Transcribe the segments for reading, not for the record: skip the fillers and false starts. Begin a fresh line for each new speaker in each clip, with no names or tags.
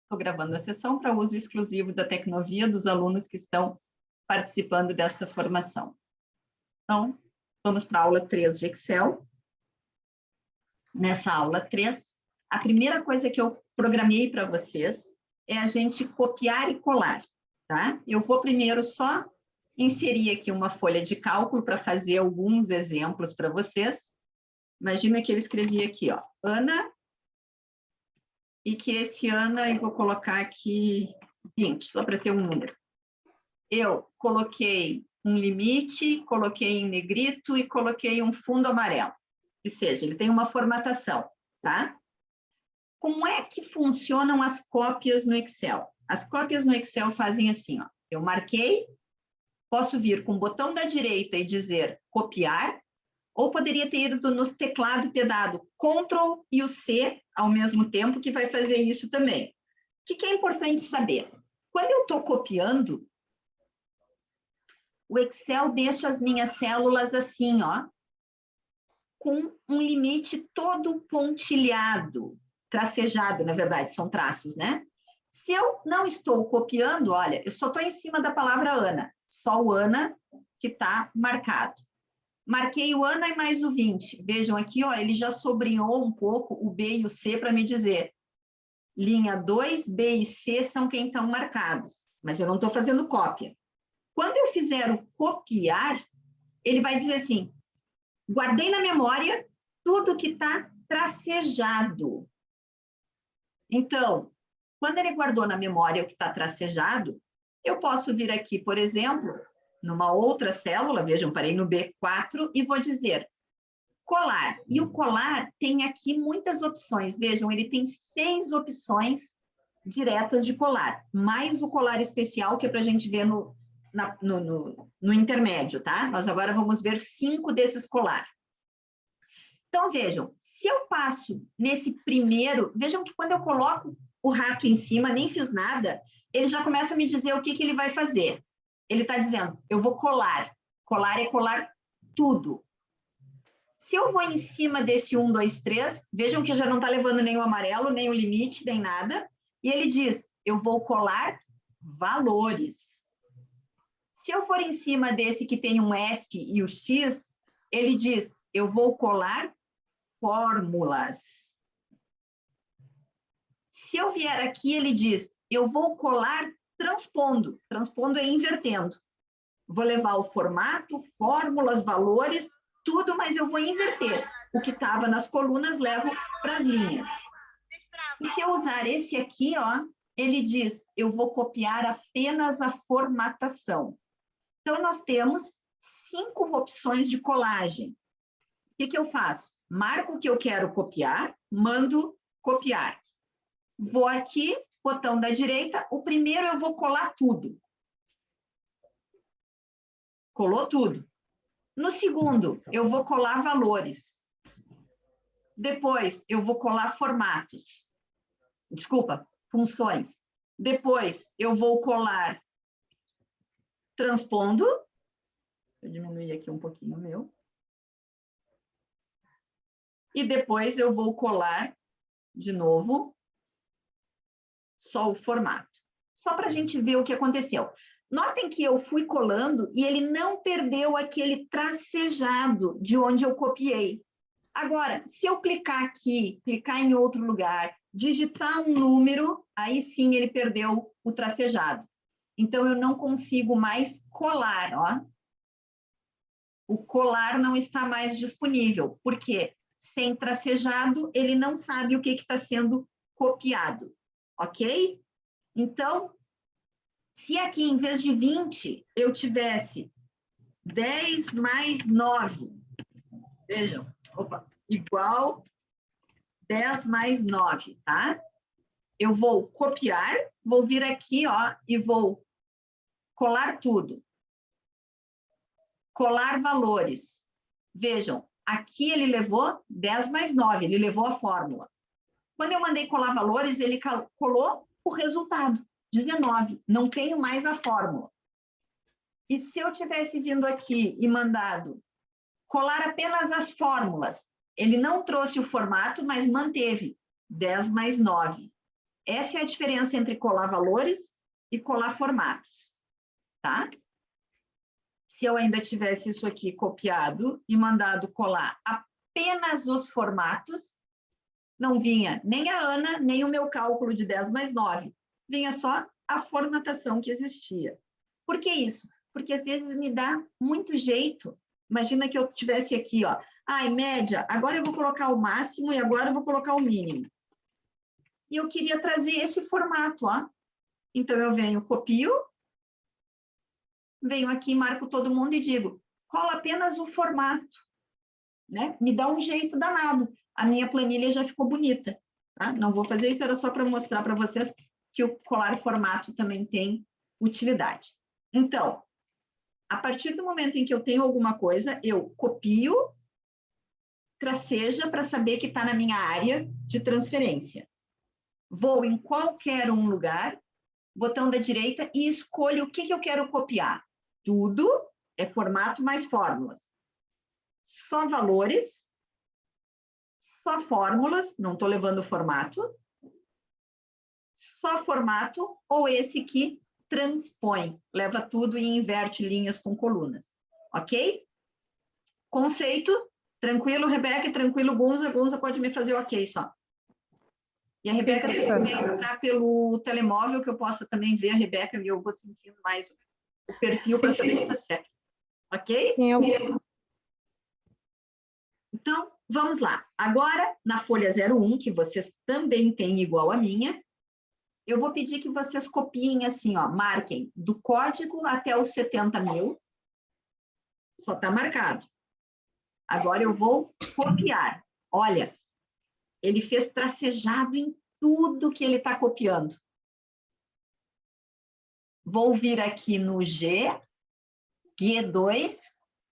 Estou gravando a sessão para uso exclusivo da Tecnovia dos alunos que estão participando desta formação. Então, vamos para a aula 3 de Excel. Nessa aula 3, a primeira coisa que eu programei para vocês é a gente copiar e colar, tá? Eu vou primeiro só inserir aqui uma folha de cálculo para fazer alguns exemplos para vocês. Imagina que eu escrevi aqui, ó, Ana, e que esse Ana eu vou colocar aqui 20, só para ter um número. Eu coloquei um limite, coloquei em negrito e coloquei um fundo amarelo. Ou seja, ele tem uma formatação, tá? Como é que funcionam as cópias no Excel? As cópias no Excel fazem assim, ó. Eu marquei, posso vir com o botão da direita e dizer copiar, ou poderia ter ido no teclado e ter dado Ctrl e o C ao mesmo tempo, que vai fazer isso também. O que é importante saber? Quando eu estou copiando, o Excel deixa as minhas células assim, ó, com um limite todo pontilhado, tracejado, na verdade, são traços, né? Se eu não estou copiando, olha, eu só estou em cima da palavra Ana, só o Ana que está marcado. Marquei o Ana e mais o 20. Vejam aqui, ó, ele já sobrinhou um pouco o B e o C para me dizer. Linha 2, B e C são quem estão marcados, mas eu não estou fazendo cópia. Quando eu fizer o copiar, ele vai dizer assim, guardei na memória tudo que está tracejado. Então, quando ele guardou na memória o que está tracejado, eu posso vir aqui, por exemplo, numa outra célula, vejam, parei no B4 e vou dizer colar. E o colar tem aqui muitas opções. Vejam, ele tem 6 opções diretas de colar, mais o colar especial, que é para a gente ver no intermédio, tá? Nós agora vamos ver 5 desses colar. Então, vejam, se eu passo nesse primeiro, vejam que quando eu coloco o rato em cima, nem fiz nada, ele já começa a me dizer o que ele vai fazer. Ele está dizendo, eu vou colar. Colar é colar tudo. Se eu vou em cima desse 1, 2, 3, vejam que já não está levando nem o amarelo, nem o limite, nem nada. E ele diz, eu vou colar valores. Se eu for em cima desse que tem um F e o X, ele diz, eu vou colar fórmulas. Se eu vier aqui, ele diz, eu vou colar transpondo. Transpondo é invertendo. Vou levar o formato, fórmulas, valores, tudo, mas eu vou inverter. O que estava nas colunas, levo para as linhas. E se eu usar esse aqui, ó, ele diz, eu vou copiar apenas a formatação. Então, nós temos 5 opções de colagem. O que eu faço? Marco o que eu quero copiar, mando copiar. Vou aqui, botão da direita, o primeiro eu vou colar tudo. Colou tudo. No segundo, eu vou colar valores. Depois, eu vou colar formatos. Desculpa, funções. Depois, eu vou colar transpondo. Vou diminuir aqui um pouquinho o meu. E depois eu vou colar, de novo, só o formato. Só para a gente ver o que aconteceu. Notem que eu fui colando e ele não perdeu aquele tracejado de onde eu copiei. Agora, se eu clicar aqui, clicar em outro lugar, digitar um número, aí sim ele perdeu o tracejado. Então, eu não consigo mais colar, ó. O colar não está mais disponível. Por quê? Sem tracejado, ele não sabe o que está sendo copiado. Ok? Então, se aqui, em vez de 20, eu tivesse 10 mais 9, vejam, opa, igual 10 mais 9, tá? Eu vou copiar, vou vir aqui, ó, e vou colar tudo. Colar valores. Vejam, aqui ele levou 10 mais 9, ele levou a fórmula. Quando eu mandei colar valores, ele colou o resultado, 19. Não tenho mais a fórmula. E se eu tivesse vindo aqui e mandado colar apenas as fórmulas, ele não trouxe o formato, mas manteve 10 mais 9. Essa é a diferença entre colar valores e colar formatos, tá? Se eu ainda tivesse isso aqui copiado e mandado colar apenas os formatos, não vinha nem a Ana, nem o meu cálculo de 10 mais 9. Vinha só a formatação que existia. Por que isso? Porque às vezes me dá muito jeito. Imagina que eu tivesse aqui, ó, em média, agora eu vou colocar o máximo e agora eu vou colocar o mínimo. E eu queria trazer esse formato, ó. Então, eu venho, copio, venho aqui, marco todo mundo e digo, cola apenas o formato, né? Me dá um jeito danado. A minha planilha já ficou bonita, tá? Não vou fazer isso, era só para mostrar para vocês que o colar formato também tem utilidade. Então, a partir do momento em que eu tenho alguma coisa, eu copio, traceja para saber que está na minha área de transferência. Vou em qualquer um lugar, botão da direita, e escolho o que eu quero copiar. Tudo é formato mais fórmulas. Só valores, só fórmulas, não estou levando o formato, só formato, ou esse que transpõe, leva tudo e inverte linhas com colunas. Ok? Conceito, tranquilo, Rebeca, tranquilo, Gunza. Gunza pode me fazer ok só. E a Rebeca tem que entrar pelo telemóvel, que eu possa também ver a Rebeca, e eu vou sentindo mais o perfil para saber se está certo. Ok?
Sim, eu...
Então, vamos lá. Agora, na folha 01, que vocês também têm igual a minha, eu vou pedir que vocês copiem assim, ó, marquem do código até os 70.000. Só está marcado. Agora eu vou copiar. Olha, ele fez tracejado em tudo que ele está copiando. Vou vir aqui no G2,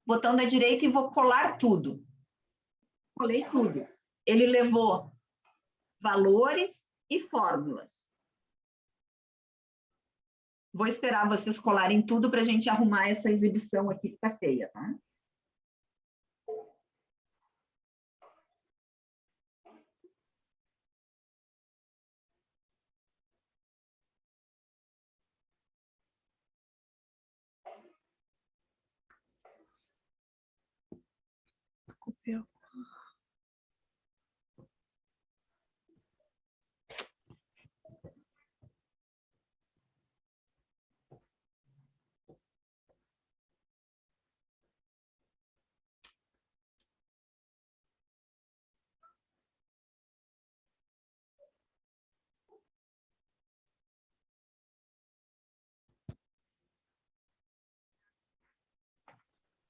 botão da direita e vou colar tudo. Colei tudo. Ele levou valores e fórmulas. Vou esperar vocês colarem tudo para a gente arrumar essa exibição aqui que está feia, tá?
Copiou.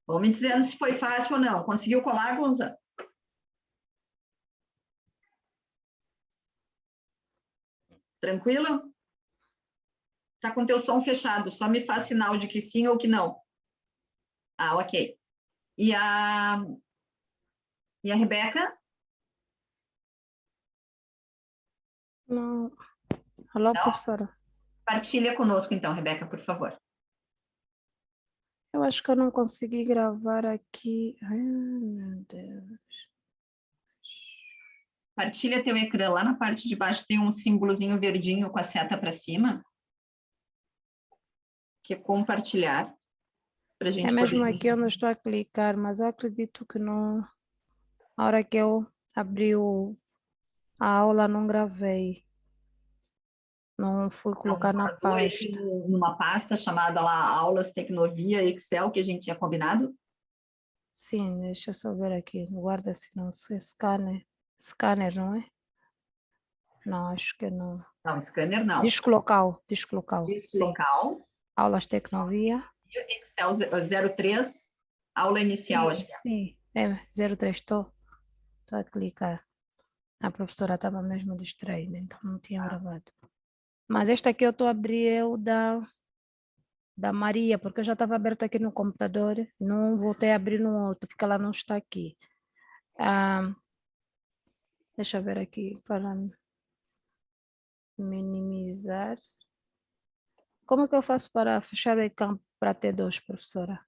Vão me dizendo se foi fácil ou não. Conseguiu colar, Gonza? Tranquilo? Tá com teu som fechado. Só me faz sinal de que sim ou que não. Ah, ok. E a Rebeca?
Não. Alô,
Não?
professora?
Partilha conosco, então, Rebeca, por favor.
Eu acho que eu não consegui gravar aqui. Ai, meu Deus.
Partilha teu ecrã. Lá na parte de baixo tem um símbolozinho verdinho com a seta para cima, que é compartilhar, para a gente
É mesmo
poder...
aqui onde eu estou a clicar, mas eu acredito que não. A hora que eu abri a aula, não gravei. Não fui
Não
colocar na
guardou ele
pasta.
numa pasta chamada lá Aulas Tecnovia Excel, que a gente tinha combinado?
Sim, deixa eu só ver aqui. Guarda-se, não sei, scanner. Scanner, não é? Não, acho que não.
Não, scanner não.
Disco local,
Disco
sim.
local,
Aulas Tecnovia.
Excel 03, aula inicial, acho
Sim,
que é.
sim. É 03, estou a clicar. A professora estava mesmo distraída, então não tinha gravado. Mas esta aqui eu estou a abrir é o da Maria, porque eu já estava aberto aqui no computador, não voltei a abrir no outro, porque ela não está aqui. Ah, deixa eu ver aqui para minimizar. Como é que eu faço para fechar o ecrã para T2, professora?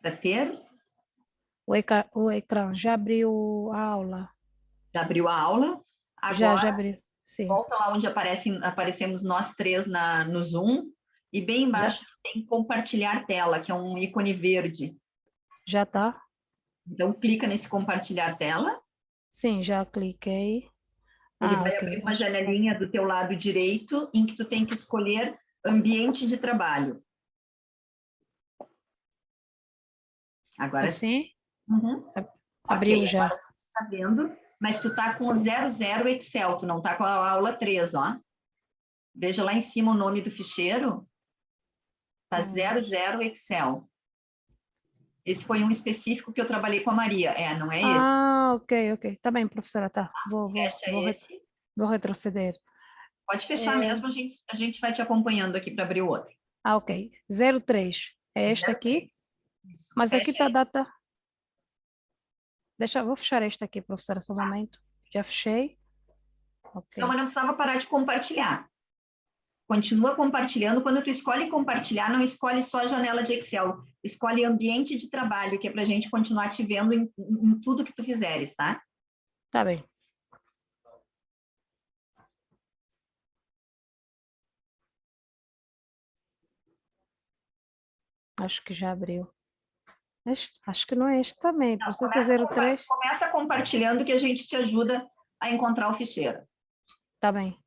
Para ter,
O ecrã já abriu a aula?
já abriu a aula,
Já
agora
abriu. Sim.
Volta lá onde aparecemos nós três no Zoom, e bem embaixo tem compartilhar tela, que é um ícone verde.
Já está?
Então, clica nesse compartilhar tela.
Sim, já cliquei.
Ele vai
ok.
abrir uma janelinha do teu lado direito, em que tu tem que escolher ambiente de trabalho. Agora sim.
Assim?
Uhum.
Abriu
Ok,
já.
agora você está vendo, mas tu está com o 00 Excel, tu não está com a aula 3, ó. Veja lá em cima o nome do ficheiro. Está 00 Excel. Esse foi um específico que eu trabalhei com a Maria. Não é esse?
Ok. Tá bem, professora, tá.
Fecha esse.
Vou retroceder.
Pode fechar mesmo, a gente vai te acompanhando aqui para abrir o outro.
Ok. 03. É este aqui?
Isso.
Mas
Fecha
aqui está a
aí.
data. Vou fechar este aqui, professora, só um momento. Já fechei. Ok.
Então, mas não precisava parar de compartilhar. Continua compartilhando. Quando tu escolhe compartilhar, não escolhe só a janela de Excel. Escolhe ambiente de trabalho, que é para a gente continuar te vendo em tudo que tu fizeres, tá?
Tá bem. Acho que já abriu. Acho que não é este também.
Não,
Processo 03.
começa compartilhando que a gente te ajuda a encontrar o ficheiro.
Tá bem.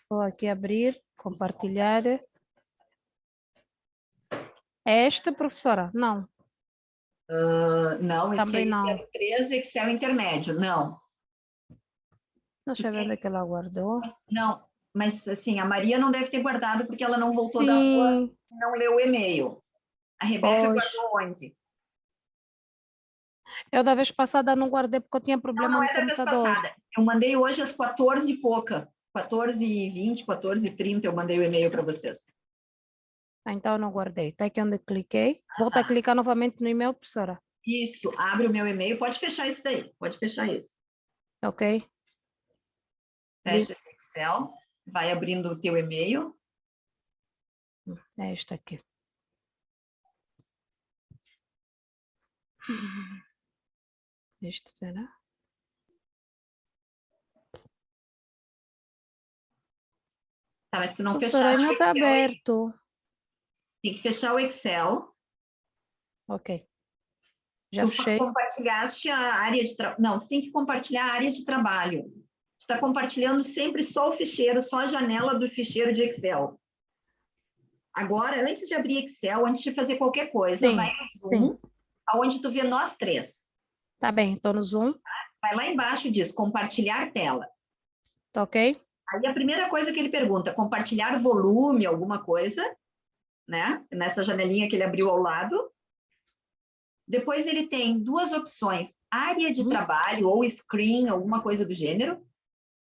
Vou aqui abrir, compartilhar. É este, professora? Não.
Não, esse
Também
aí
não.
03, Excel intermédio. Não.
Deixa eu ver onde é que ela guardou.
Não, mas assim, a Maria não deve ter guardado porque ela não voltou da rua
Sim,
e não leu o e-mail. A Rebeca
pois.
guardou onde?
Eu da vez passada não guardei porque eu tinha
Não,
problema
não
no
é da vez
computador.
passada. Eu mandei hoje às 14 e pouca. 14h20, 14h30 eu mandei o e-mail para vocês.
Então eu não guardei. Tá aqui onde eu cliquei. Volta a clicar novamente no e-mail, professora.
Isso, abre o meu e-mail. Pode fechar esse daí. Pode fechar esse.
Ok.
Fecha esse Excel. Vai abrindo o teu e-mail.
É este aqui. Este será?
Tá, mas se tu não
Professora,
fechasse
ainda
o
está
Excel aí,
aberto.
tem que fechar o Excel.
Ok. Já
Tu
fechei.
compartilhaste a área de trabalho. Não, tu tem que compartilhar a área de trabalho. Tu está compartilhando sempre só o ficheiro, só a janela do ficheiro de Excel. Agora, antes de abrir Excel, antes de fazer qualquer coisa, vai
Sim,
no
sim.
Zoom, aonde tu vê nós três.
Tá bem, estou no Zoom.
Vai lá embaixo e diz compartilhar tela.
Tá ok?
Aí a primeira coisa que ele pergunta, compartilhar volume, alguma coisa, né? Nessa janelinha que ele abriu ao lado. Depois ele tem duas opções, área de trabalho ou screen, alguma coisa do gênero,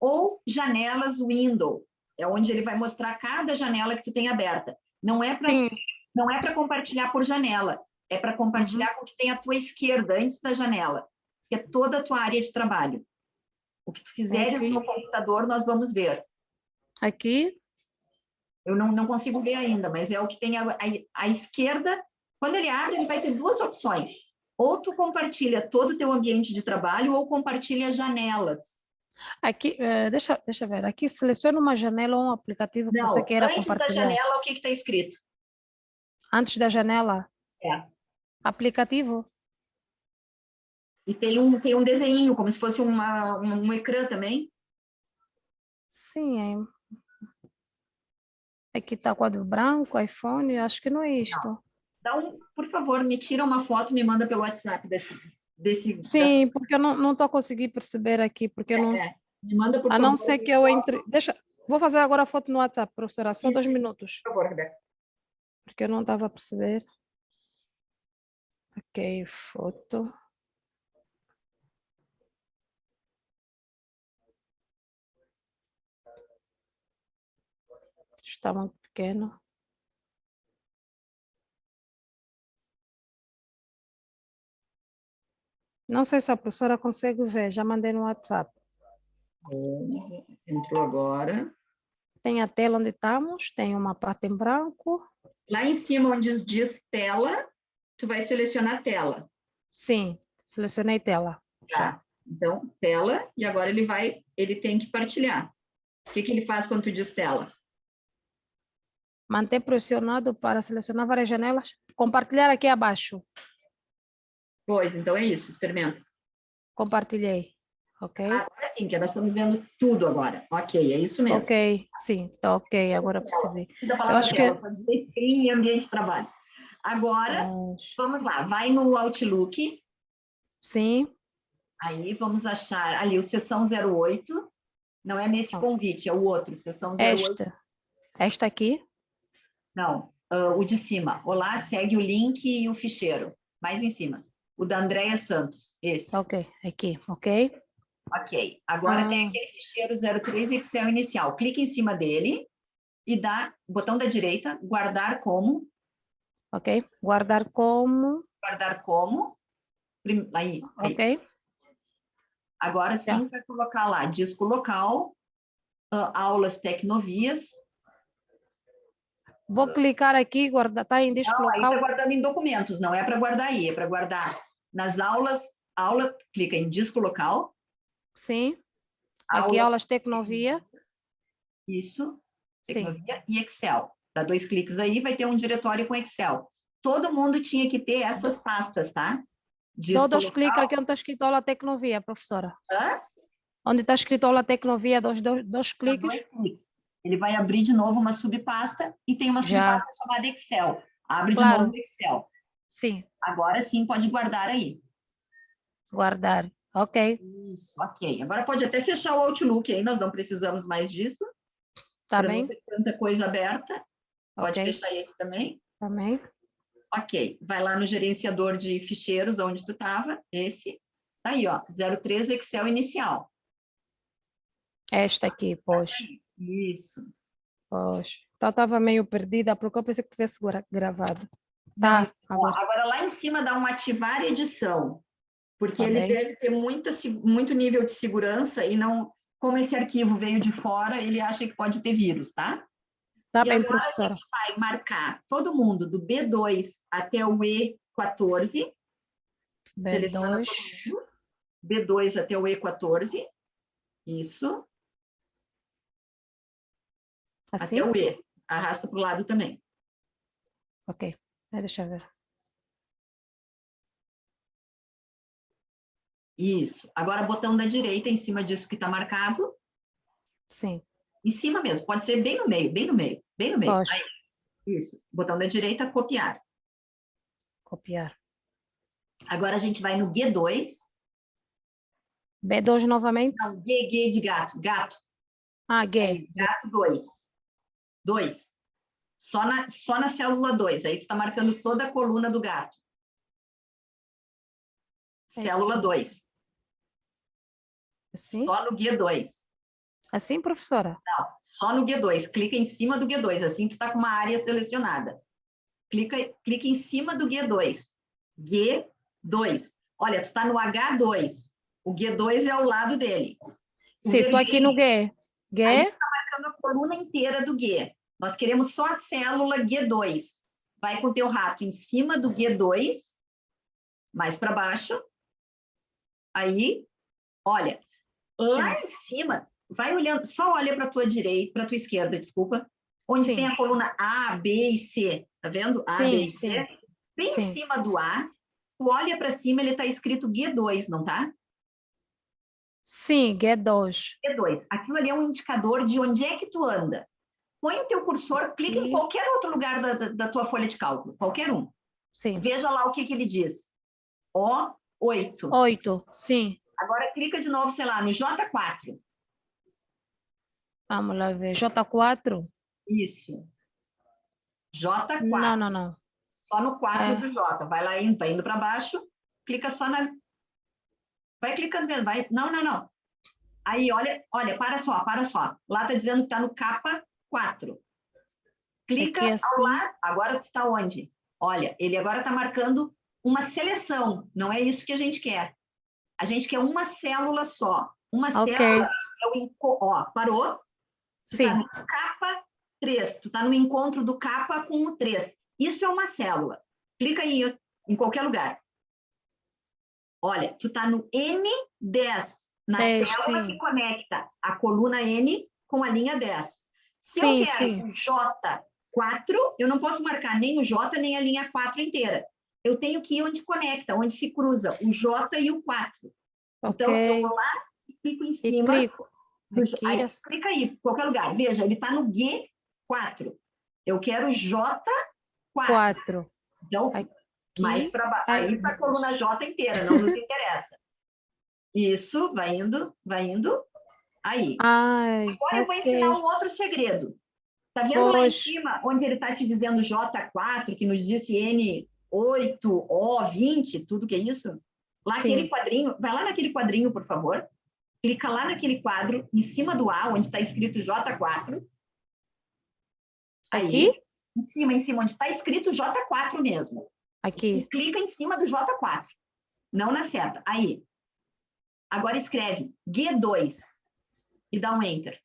ou janelas window, é onde ele vai mostrar cada janela que tu tem aberta. Não é para compartilhar por janela, é para compartilhar com o que tem à tua esquerda, antes da janela, que é toda a tua área de trabalho. O que tu fizeres no computador, nós vamos ver.
Aqui?
Eu não consigo ver ainda, mas é o que tem à esquerda. Quando ele abre, ele vai ter duas opções. Ou tu compartilha todo o teu ambiente de trabalho, ou compartilha janelas.
Aqui, deixa eu ver. Aqui seleciona uma janela ou um aplicativo que você
Não,
queira
antes da
compartilhar.
janela, o que está escrito?
Antes da janela?
É.
Aplicativo?
E tem um desenho, como se fosse um ecrã também.
Sim, aqui está quadro branco, iPhone, acho que não é isto.
Por favor, me tira uma foto e me manda pelo WhatsApp
Sim, porque eu não estou conseguindo perceber aqui, porque eu não...
Me manda, por
A
favor.
não ser que eu entre... Vou fazer agora a foto no WhatsApp, professora, só 2 minutos.
Por favor, Rebeca.
Porque eu não estava a perceber. Ok, foto. Está muito pequeno. Não sei se a professora consegue ver, já mandei no WhatsApp.
Entrou agora.
Tem a tela onde estamos, tem uma parte em branco.
Lá em cima, onde diz tela, tu vai selecionar tela.
Sim, selecionei tela.
Tá.
Já.
Então, tela, e agora ele tem que partilhar. O que ele faz quando tu diz tela?
Manter pressionado para selecionar várias janelas. Compartilhar aqui abaixo.
Pois, então é isso, experimenta.
Compartilhei. Ok?
Agora sim, porque nós estamos vendo tudo agora. Ok, é isso mesmo.
Ok, sim, tá ok, agora percebi.
Esqueci da
Eu
palavra
acho
tela,
que...
só dizer screen e ambiente de trabalho. Agora, vamos lá, vai no Outlook.
Sim.
Aí vamos achar ali o sessão 08. Não é nesse convite, é o outro, sessão 08.
Esta aqui?
Não, o de cima. Olá, segue o link e o ficheiro. Mais em cima. O da Andréia Santos, esse.
Ok, aqui, ok.
Ok. Agora tem aquele ficheiro 03 Excel inicial. Clica em cima dele e dá botão da direita, guardar como.
Ok, guardar como.
Guardar como. Aí.
Ok.
Agora sim, vai colocar lá disco local, aulas Tecnovias.
Vou clicar aqui, guardar, tá em disco
Não, aí está
local.
guardando em documentos, não é para guardar aí, é para guardar nas aulas, clica em disco local.
Sim. Aqui aulas Tecnovia.
Isso,
Sim.
Tecnovia e Excel. Dá 2 cliques aí, vai ter um diretório com Excel. Todo mundo tinha que ter essas pastas, tá? Disco
Todos
local.
clicam aqui onde está escrito aula Tecnovia, professora.
Hã?
Onde está escrito aula Tecnovia, dois cliques.
Dá 2 cliques. Ele vai abrir de novo uma subpasta e tem uma subpasta chamada Excel. Abre de novo o Excel.
Sim.
Agora sim pode guardar aí.
Guardar. Ok.
Isso, ok. Agora pode até fechar o Outlook aí, nós não precisamos mais disso.
Tá
para
bem.
não ter tanta coisa aberta. Pode fechar esse também.
Também.
Ok. Vai lá no gerenciador de ficheiros, onde tu estava. Esse. Tá aí, ó. 03 Excel inicial.
Esta aqui, pois.
Isso.
Pois. Então estava meio perdida, porque eu pensei que tivesse gravado.
Tá.
Agora.
Agora lá em cima dá um ativar edição. Porque ele deve ter muito nível de segurança e não... Como esse arquivo veio de fora, ele acha que pode ter vírus, tá?
Tá
E
bem,
agora
professora.
a gente vai marcar todo mundo do B2 até o E14. Seleciona todo mundo. B2 até o E14. Isso.
Assim?
Até o E. Arrasta para o lado também.
Ok. Deixa eu ver.
Isso. Agora, botão da direita em cima disso que está marcado.
Sim.
Em cima mesmo. Pode ser bem no meio, bem no meio, bem no meio.
Pode.
Aí. Isso. Botão da direita, copiar.
Copiar.
Agora a gente vai no G2.
B2 novamente?
Não, G de gato. Gato.
G.
Aí, gato 2. 2. Só na célula 2. Aí tu está marcando toda a coluna do gato. Célula 2.
Assim?
Só no G2.
Assim, professora?
Não, só no G2. Clica em cima do G2. Assim tu está com uma área selecionada. Clica em cima do G2. G2. Olha, tu está no H2. O G2 é ao lado dele.
Sim, estou aqui no G. G.
Aí tu está marcando a coluna inteira do G. Nós queremos só a célula G2. Vai com o teu rato em cima do G2, mais para baixo. Aí, olha, lá em cima, vai olhando, só olha para a tua direita, para a tua esquerda, desculpa, onde tem a coluna A, B e C. Tá vendo? A, B e C. Bem em cima do A, tu olha para cima, ele está escrito G2, não tá?
Sim, G2.
G2. Aquilo ali é um indicador de onde é que tu anda. Põe o teu cursor, clica em qualquer outro lugar da tua folha de cálculo, qualquer um.
Sim.
Veja lá o que ele diz. O8.
8, sim.
Agora clica de novo, sei lá, no J4.
Vamos lá ver. J4?
Isso. J4.
Não.
Só no 4 do J. Vai lá, vai indo para baixo, clica só na... Vai clicando mesmo, vai... Não. Aí, olha, para só. Lá está dizendo que está no K4. Clica
assim.
ao lado. Agora tu está onde? Olha, ele agora está marcando uma seleção. Não é isso que a gente quer. A gente quer uma célula só. Uma célula é o... Ó, parou? Tu está no K3. Tu está no encontro do K com o 3. Isso é uma célula. Clica aí em qualquer lugar. Olha, tu está no N10, na célula que conecta a coluna N com a linha 10. Se
Sim,
eu quero
sim.
o J4, eu não posso marcar nem o J, nem a linha 4 inteira. Eu tenho que ir onde conecta, onde se cruza o J e o 4. Então, eu vou
Ok.
lá e clico em
E
cima.
clico.
Aí,
Aqui,
clica aí, em qualquer lugar. Veja, ele está no G4. Eu quero J4.
4.
Então, mais
Aqui.
para baixo.
Ai,
Aí está a coluna J inteira, não nos interessa. Isso, vai indo, vai indo. Aí.
ai,
Agora eu vou ensinar
ok.
um outro segredo. Tá vendo lá em
Pois,
cima, onde ele está te dizendo J4, que nos disse N8, O20, tudo que é isso? Lá aquele
sim.
quadrinho, vai lá naquele quadrinho, por favor. Clica lá naquele quadro, em cima do A, onde está escrito J4.
Aqui?
Aí, em cima, onde está escrito J4 mesmo. E
Aqui.
clica em cima do J4, não na seta. Aí. Agora escreve G2 e dá um Enter.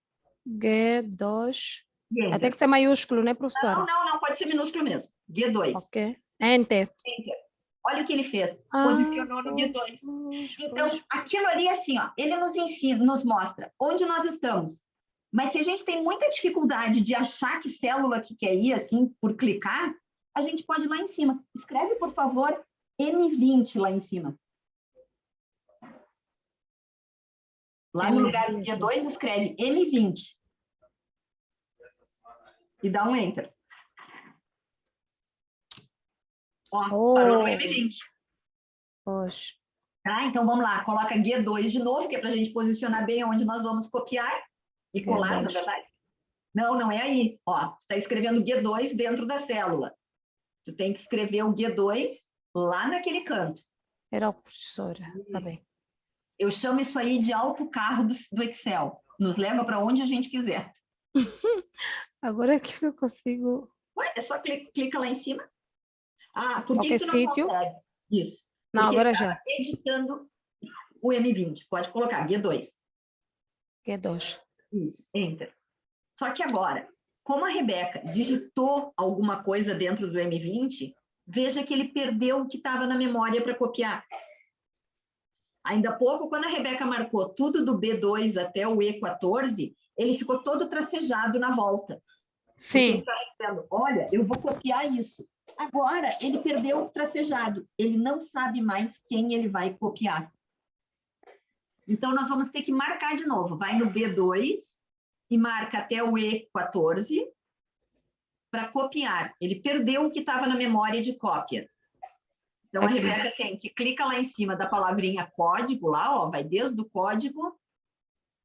G2.
E
Vai ter
Enter.
que ser maiúsculo, né,
Não,
professora?
não, não, pode ser minúsculo mesmo. G2.
Ok. Enter.
Enter. Olha o que ele fez.
Ah,
Posicionou no
pois,
G2.
pois,
Então,
pois.
aquilo ali, assim, ó, ele nos ensina, nos mostra onde nós estamos. Mas se a gente tem muita dificuldade de achar que célula que quer ir, assim, por clicar, a gente pode ir lá em cima. Escreve, por favor, M20 lá em cima. Lá no lugar do
M20.
G2, escreve M20. E dá um Enter. Ó, parou no
Oh,
M20.
pois.
Tá? Então, vamos lá. Coloca G2 de novo, que é para a gente posicionar bem onde nós vamos copiar e colar, na
G2.
verdade. Não, não é aí. Ó, você está escrevendo G2 dentro da célula. Você tem que escrever o G2 lá naquele canto.
Era o professora. Tá
Isso.
bem.
Eu chamo isso aí de autocarro do Excel. Nos leva para onde a gente quiser.
Agora é que eu consigo.
Ué, é só clica lá em cima. Ah, por que
Qualquer
tu não
sítio.
consegue? Isso.
Não,
Porque ele
agora
estava
já.
editando o M20. Pode colocar G2.
G2.
Isso, Enter. Só que agora, como a Rebeca digitou alguma coisa dentro do M20, veja que ele perdeu o que estava na memória para copiar. Ainda há pouco, quando a Rebeca marcou tudo do B2 até o E14, ele ficou todo tracejado na volta. Porque ele
Sim.
estava dizendo, olha, eu vou copiar isso. Agora, ele perdeu o tracejado. Ele não sabe mais quem ele vai copiar. Então, nós vamos ter que marcar de novo. Vai no B2 e marca até o E14 para copiar. Ele perdeu o que estava na memória de cópia. Então,
Aqui.
a Rebeca tem que clica lá em cima da palavrinha código, lá, ó, vai desde o código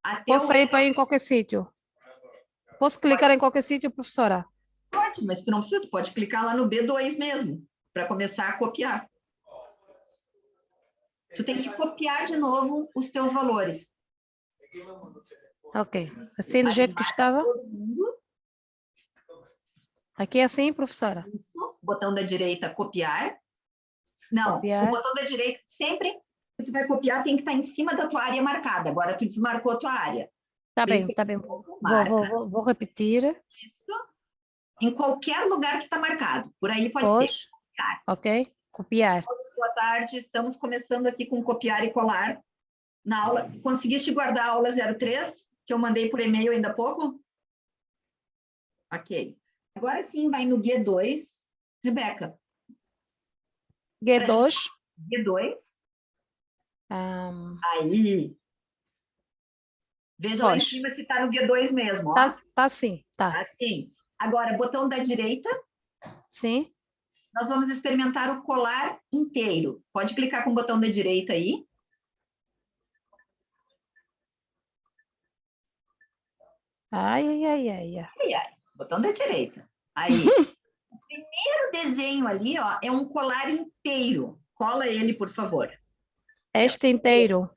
até
Posso
o
sair para ir em qualquer sítio? Posso clicar em qualquer sítio, professora?
Pode, mas tu não precisa, tu pode clicar lá no B2 mesmo, para começar a copiar. Tu tem que copiar de novo os teus valores.
Ok. Assim do
Aí
jeito que
marca
estava.
todo mundo,
Aqui é assim, professora.
isso, botão da direita, copiar. Não, o
Copiar.
botão da direita, sempre que tu vai copiar, tem que estar em cima da tua área marcada. Agora tu desmarcou a tua área.
Tá bem,
Clica
tá
de
bem.
novo,
Vou, vou,
marca
vou, vou repetir.
isso, em qualquer lugar que está marcado. Por aí pode ser.
Pois. Ok. Copiar.
Todos, boa tarde, estamos começando aqui com copiar e colar na aula. Conseguiste guardar a aula 03, que eu mandei por e-mail ainda há pouco? Ok. Agora sim, vai no G2. Rebeca.
G2.
G2.
Um,
Aí. Veja lá em
pois.
cima se está no G2 mesmo, ó.
Tá sim. Tá.
Assim. Agora, botão da direita,
Sim.
nós vamos experimentar o colar inteiro. Pode clicar com o botão da direita aí.
Ai, ai, ai, ai, ai.
Ai, ai. Botão da direita. Aí. O primeiro desenho ali, ó, é um colar inteiro. Cola ele, por favor.
Este inteiro.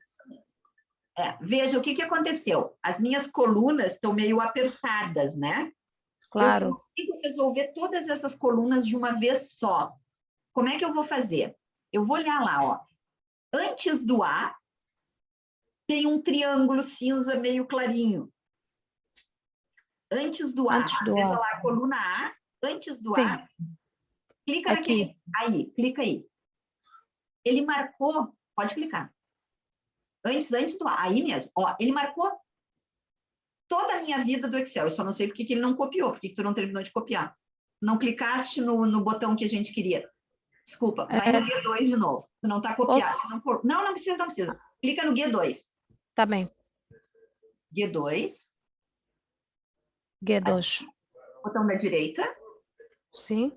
Veja o que aconteceu. As minhas colunas estão meio apertadas, né? Eu
Claro.
consigo resolver todas essas colunas de uma vez só. Como é que eu vou fazer? Eu vou olhar lá, ó. Antes do A, tem um triângulo cinza meio clarinho. Antes do A,
Antes do
veja
A.
lá, a coluna A, antes do
Sim.
A, clica
Aqui.
naquele. Aí, clica aí. Ele marcou, pode clicar. Antes do A, aí mesmo. Ó, ele marcou toda a minha vida do Excel. Eu só não sei porque que ele não copiou, porque que tu não terminou de copiar. Não clicaste no botão que a gente queria. Desculpa, vai no G2 de novo. Tu não está copiado.
Posso?
Não precisa, não precisa. Clica no G2.
Tá bem.
G2.
G2.
Botão da direita.
Sim.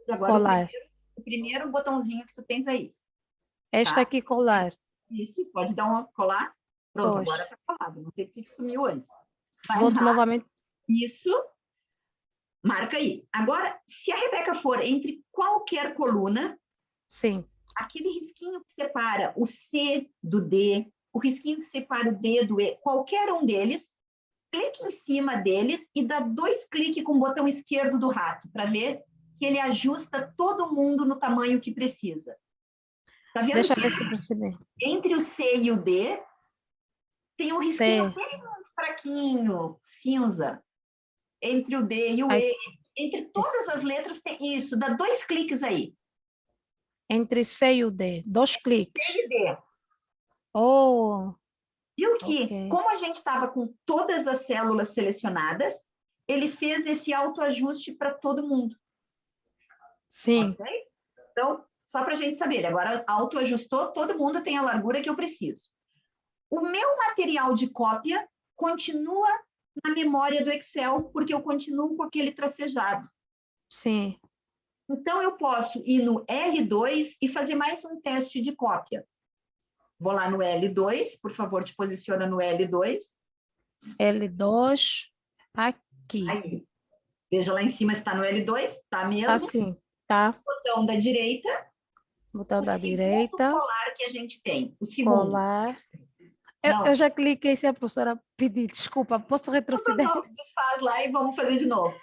E agora
Colar.
o primeiro botãozinho que tu tens aí.
Esta
Tá?
aqui, colar.
Isso, pode dar uma colar. Pronto,
Pois.
agora está colado. Não sei porque que sumiu antes. Vai
Volto
lá.
novamente.
Isso. Marca aí. Agora, se a Rebeca for entre qualquer coluna,
Sim.
aquele risquinho que separa o C do D, o risquinho que separa o D do E, qualquer um deles, clique em cima deles e dá 2 cliques com o botão esquerdo do rato, para ver que ele ajusta todo mundo no tamanho que precisa. Tá vendo
Deixa eu
que
ver se percebi.
entre o C e o D tem um risquinho
C.
bem fraquinho, cinza. Entre o D e o
Ai,
E, entre todas as letras tem isso, dá 2 cliques aí.
entre C e o D. 2
C
cliques.
e D.
Oh,
Viu que,
ok.
como a gente estava com todas as células selecionadas, ele fez esse autoajuste para todo mundo.
Sim.
Ok? Então, só para a gente saber, agora autoajustou, todo mundo tem a largura que eu preciso. O meu material de cópia continua na memória do Excel, porque eu continuo com aquele tracejado.
Sim.
Então, eu posso ir no L2 e fazer mais um teste de cópia. Vou lá no L2, por favor, te posiciona no L2.
L2. Aqui.
Aí, veja lá em cima se está no L2, está mesmo.
Assim. Tá.
Botão da direita,
Botão
o
da
segundo
direita.
colar que a gente tem. O segundo.
Colar.
Não,
Eu já cliquei se a professora pedir. Desculpa, posso retroceder?
não, desfaz lá e vamos fazer de novo.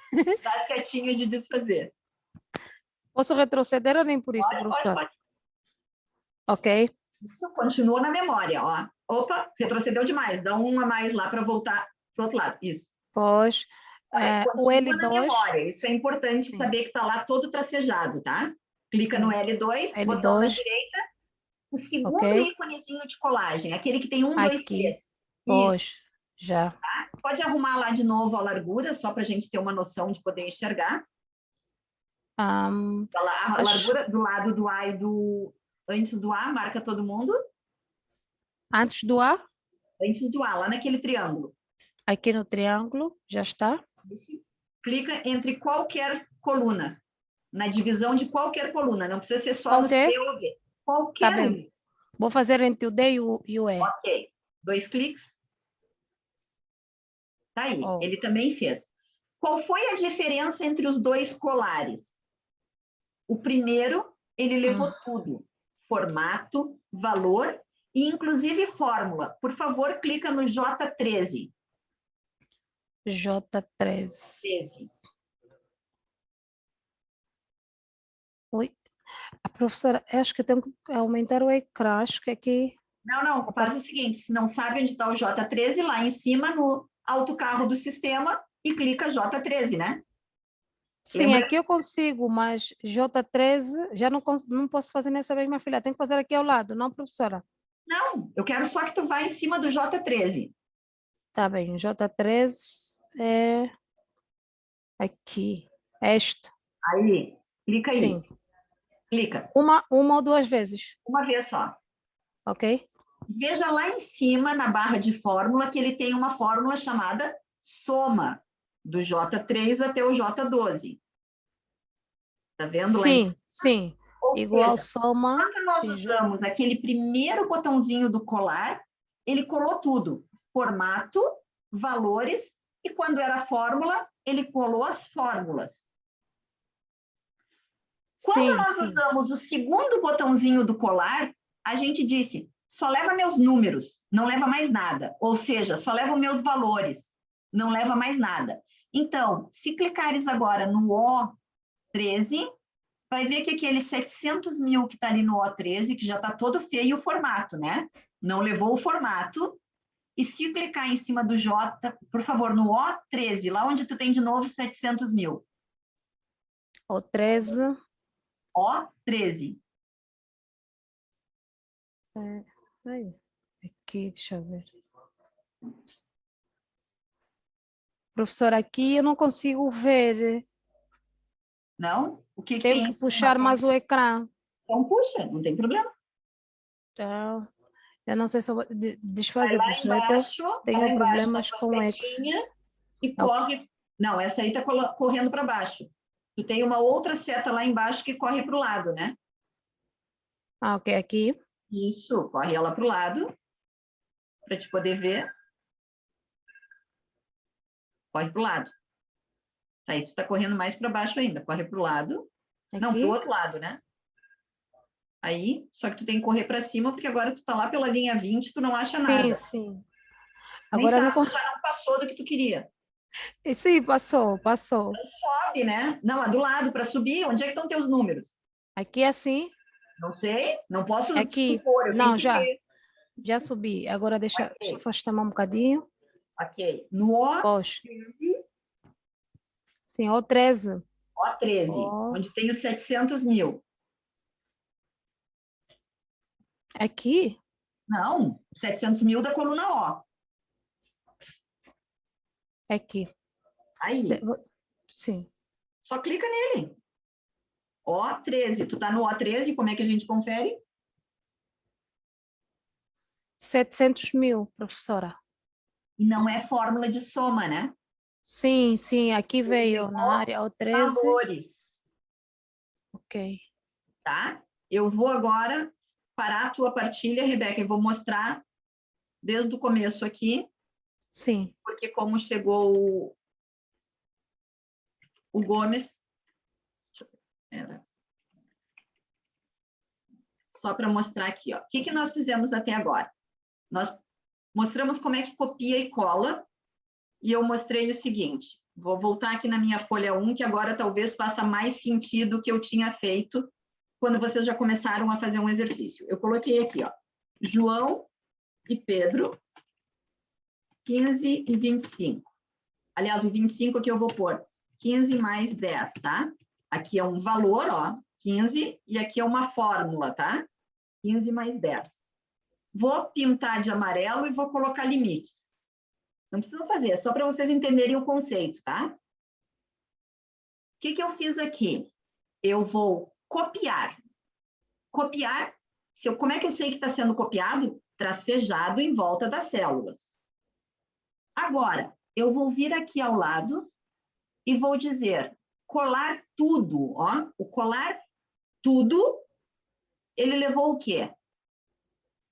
Dá a setinha de desfazer.
Posso retroceder ou nem por isso,
Pode,
professora?
pode.
Ok.
Isso continua na memória, ó. Opa, retrocedeu demais. Dá um a mais lá para voltar para o outro lado. Isso.
Pois. O
Continua na
L2.
memória. Isso é importante
Sim.
saber que está lá todo tracejado, tá? Clica no
Sim.
L2, botão da
L2.
direita, o
Ok.
segundo íconezinho de colagem, aquele que tem 1, 2,
Aqui.
3. Isso.
Pois. Já.
Pode arrumar lá de novo a largura, só para a gente ter uma noção de poder enxergar. A largura do lado do A e do... Antes do A, marca todo mundo.
Antes do A,
Antes do A, lá naquele triângulo.
aqui no triângulo, já está.
Isso. Clica entre qualquer coluna. Na divisão de qualquer coluna. Não precisa ser só no C
Qualquer.
ou D.
Tá
Qualquer
bem.
um.
Vou fazer entre o D e o E.
Ok. 2 cliques. Tá aí.
Oh.
Ele também fez. Qual foi a diferença entre os 2 colares? O primeiro, ele levou tudo. Formato, valor e inclusive fórmula. Por favor, clica no J13.
J13.
13.
Oi. A professora, eu acho que eu tenho que aumentar o ecrã. Acho que aqui.
Não, faz o seguinte, se não sabe onde está o J13, lá em cima no autocarro do sistema e clica J13, né?
Sim,
Lembra?
aqui eu consigo, mas J13 já não posso fazer nessa mesma filha. Tem que fazer aqui ao lado, não, professora?
Não, eu quero só que tu vá em cima do J13.
Tá bem, J13 é aqui. Esta.
Aí, clica aí.
Sim.
Clica.
Uma ou duas vezes,
Uma vez só.
ok?
Veja lá em cima, na barra de fórmula, que ele tem uma fórmula chamada soma, do J3 até o J12. Tá vendo lá em cima?
Sim.
Ou
Igual
seja,
soma.
quando nós
Sim,
usamos aquele primeiro botãozinho do colar, ele colou tudo. Formato, valores, e quando era fórmula, ele colou as fórmulas. Quando nós
sim.
usamos o segundo botãozinho do colar, a gente disse, só leva meus números, não leva mais nada. Ou seja, só leva meus valores, não leva mais nada. Então, se clicares agora no O13, vai ver que aquele 700 mil que está ali no O13, que já está todo feio o formato, né? Não levou o formato. E se clicar em cima do J, por favor, no O13, lá onde tu tem de novo 700 mil.
O 13.
O13.
Aí. Aqui, deixa eu ver. Professora, aqui eu não consigo ver.
Não? O que
Tenho
tem em
que
cima?
puxar mais o ecrã.
Então, puxa, não tem problema.
Então, eu não sei se eu vou
Vai
desfazer,
lá
professora, que eu
embaixo,
tenho
na
problemas
tua
com o X.
setinha e
Ok.
corre. Não, essa aí está correndo para baixo. Tu tem uma outra seta lá embaixo que corre para o lado, né?
Ah, ok, aqui.
Isso, corre ela para o lado, para te poder ver. Corre para o lado. Aí tu está correndo mais para baixo ainda, corre para o lado. Não, para o
Aqui.
outro lado, né? Aí, só que tu tem que correr para cima, porque agora tu está lá pela linha 20, tu não acha
Sim,
nada.
sim.
Nem
Agora não
sabe se
consigo.
já não passou do que tu queria.
Sim, passou, passou.
Sobe, né? Não, é do lado, para subir. Onde é que estão teus números?
Aqui assim.
Não sei, não posso
Aqui.
supor, eu tenho
Não,
que
já.
ver.
Já subi. Agora deixa eu
Ok,
afastar mais um bocadinho.
ok. No
Pois.
O13,
Sim, o 13.
O13,
Ó,
onde tem os 700 mil.
aqui.
Não, 700 mil da coluna O.
Aqui.
Aí,
Sim.
só clica nele. O13, tu tá no O13, como é que a gente confere?
700 mil, professora.
E não é fórmula de soma, né?
Sim, sim. Aqui
Ele
veio na
levou
área o 13.
valores,
Ok.
tá? Eu vou agora parar a tua partilha, Rebeca, e vou mostrar desde o começo aqui,
Sim.
porque como chegou o Gomes, só para mostrar aqui, ó. O que nós fizemos até agora? Nós mostramos como é que copia e cola, e eu mostrei o seguinte, vou voltar aqui na minha folha 1, que agora talvez faça mais sentido o que eu tinha feito quando vocês já começaram a fazer um exercício. Eu coloquei aqui, ó, João e Pedro, 15 e 25. Aliás, o 25 aqui eu vou pôr 15 mais 10, tá? Aqui é um valor, ó, 15, e aqui é uma fórmula, tá? 15 mais 10. Vou pintar de amarelo e vou colocar limites. Não precisam fazer, é só para vocês entenderem o conceito, tá? O que eu fiz aqui? Eu vou copiar. Copiar, como é que eu sei que está sendo copiado? Tracejado em volta das células. Agora, eu vou vir aqui ao lado e vou dizer colar tudo, ó. O colar tudo, ele levou o quê?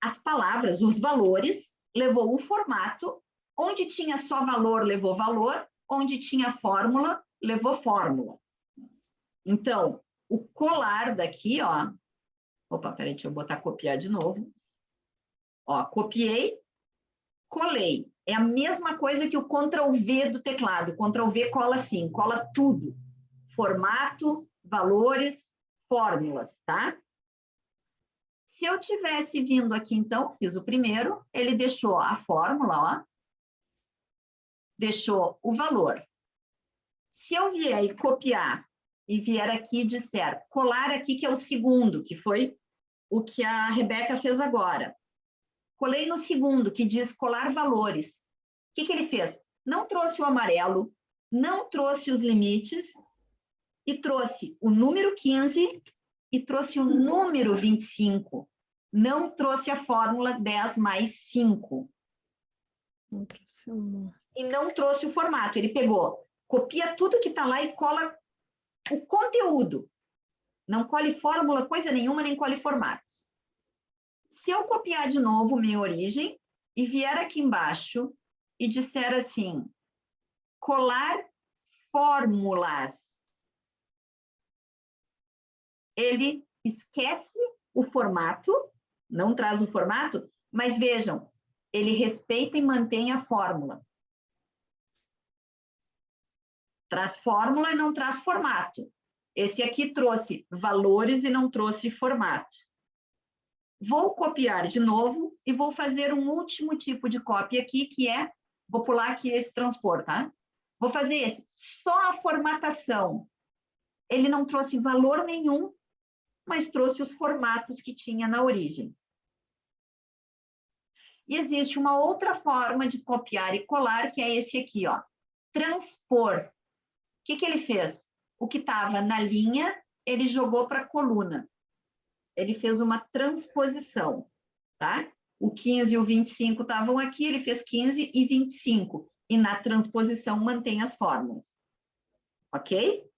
As palavras, os valores, levou o formato. Onde tinha só valor, levou valor. Onde tinha fórmula, levou fórmula. Então, o colar daqui, ó. Opa, peraí, deixa eu botar copiar de novo. Ó, copiei, colei. É a mesma coisa que o Ctrl+V do teclado. Ctrl+V cola assim, cola tudo. Formato, valores, fórmulas, tá? Se eu tivesse vindo aqui, então, fiz o primeiro, ele deixou a fórmula, ó. Deixou o valor. Se eu vier e copiar e vier aqui e disser colar aqui, que é o segundo, que foi o que a Rebeca fez agora. Colei no segundo, que diz colar valores. O que ele fez? Não trouxe o amarelo, não trouxe os limites, e trouxe o número 15 e trouxe o número 25. Não trouxe a fórmula 10 mais 5. E não trouxe o formato. Ele pegou, copia tudo que está lá e cola o conteúdo. Não colhe fórmula, coisa nenhuma, nem colhe formatos. Se eu copiar de novo minha origem e vier aqui embaixo e disser assim, colar fórmulas, ele esquece o formato, não traz o formato, mas vejam, ele respeita e mantém a fórmula. Traz fórmula e não traz formato. Esse aqui trouxe valores e não trouxe formato. Vou copiar de novo e vou fazer um último tipo de cópia aqui, que é, vou pular aqui esse transpor, tá? Vou fazer esse, só a formatação. Ele não trouxe valor nenhum, mas trouxe os formatos que tinha na origem. E existe uma outra forma de copiar e colar, que é esse aqui, ó. transpor. O que ele fez? O que estava na linha, ele jogou para a coluna. Ele fez uma transposição, tá? O 15 e o 25 estavam aqui, ele fez 15 e 25. E na transposição mantém as fórmulas. Ok?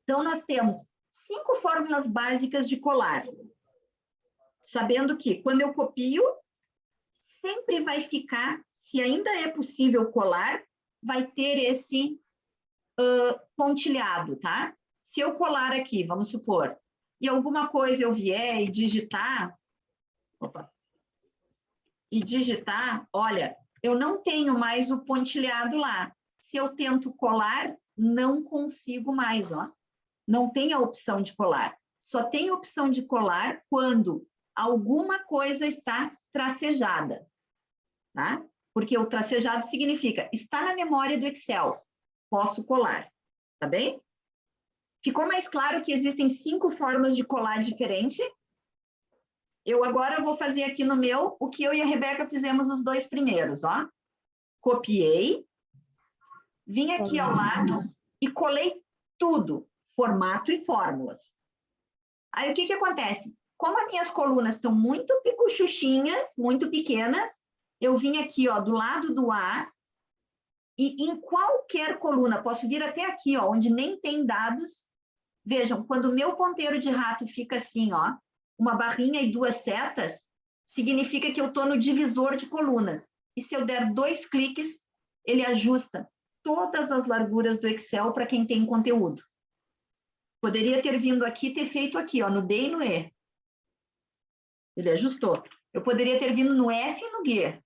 Então, nós temos 5 fórmulas básicas de colar. Sabendo que, quando eu copio, sempre vai ficar, se ainda é possível colar, vai ter esse pontilhado, tá? Se eu colar aqui, vamos supor, e alguma coisa eu vier e digitar, olha, eu não tenho mais o pontilhado lá. Se eu tento colar, não consigo mais, ó. Não tem a opção de colar. Só tem a opção de colar quando alguma coisa está tracejada, tá? Porque o tracejado significa, está na memória do Excel, posso colar, tá bem? Ficou mais claro que existem 5 formas de colar diferente? Eu agora vou fazer aqui no meu, o que eu e a Rebeca fizemos os 2 primeiros, ó. Copiei, vim aqui ao lado e colei tudo, formato e fórmulas. Aí, o que acontece? Como as minhas colunas estão muito picuchuchinhas, muito pequenas, eu vim aqui, ó, do lado do A, e em qualquer coluna, posso vir até aqui, ó, onde nem tem dados. Vejam, quando o meu ponteiro de rato fica assim, ó, uma barrinha e 2 setas, significa que eu estou no divisor de colunas. E se eu der 2 cliques, ele ajusta todas as larguras do Excel para quem tem conteúdo. Poderia ter vindo aqui e ter feito aqui, ó, no D e no E. Ele ajustou. Eu poderia ter vindo no F e no G.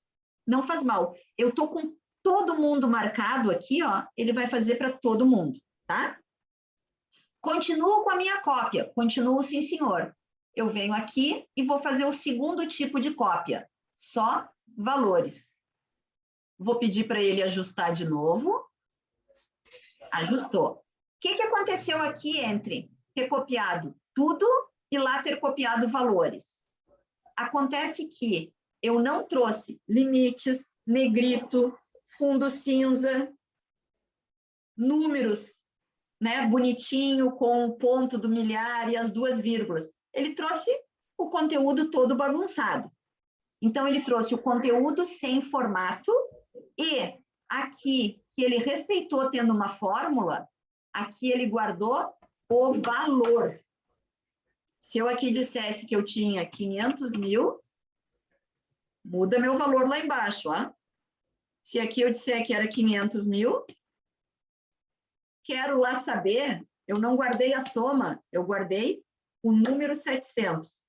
Não faz mal. Eu estou com todo mundo marcado aqui, ó, ele vai fazer para todo mundo, tá? Continuo com a minha cópia. Continuo, sim, senhor. Eu venho aqui e vou fazer o segundo tipo de cópia. Só valores. Vou pedir para ele ajustar de novo. Ajustou. O que aconteceu aqui entre ter copiado tudo e lá ter copiado valores? Acontece que eu não trouxe limites, negrito, fundo cinza, números, né, bonitinho, com o ponto do milhar e as 2 vírgulas. Ele trouxe o conteúdo todo bagunçado. Então, ele trouxe o conteúdo sem formato e aqui, que ele respeitou tendo uma fórmula, aqui ele guardou o valor. Se eu aqui dissesse que eu tinha 500 mil, muda meu valor lá embaixo, ó. Se aqui eu disser que era 500 mil, quero lá saber, eu não guardei a soma, eu guardei o número 700.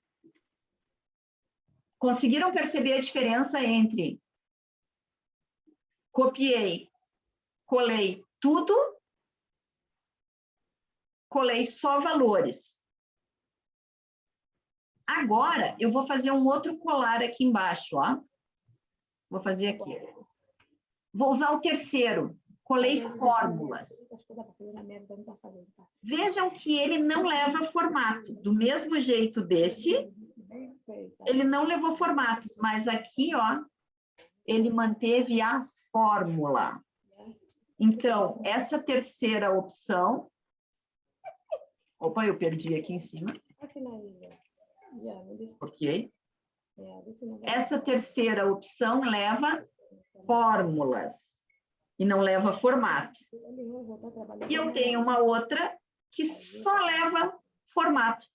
Conseguiram perceber a diferença entre copiei, colei tudo, colei só valores. Agora, eu vou fazer um outro colar aqui embaixo, ó. Vou fazer aqui. Vou usar o terceiro. Colei fórmulas. Vejam que ele não leva formato. Do mesmo jeito desse, ele não levou formatos, mas aqui, ó, ele manteve a fórmula. Então, essa terceira opção... Opa, eu perdi aqui em cima. Ok. Essa terceira opção leva fórmulas e não leva formato. E eu tenho uma outra que só leva formato.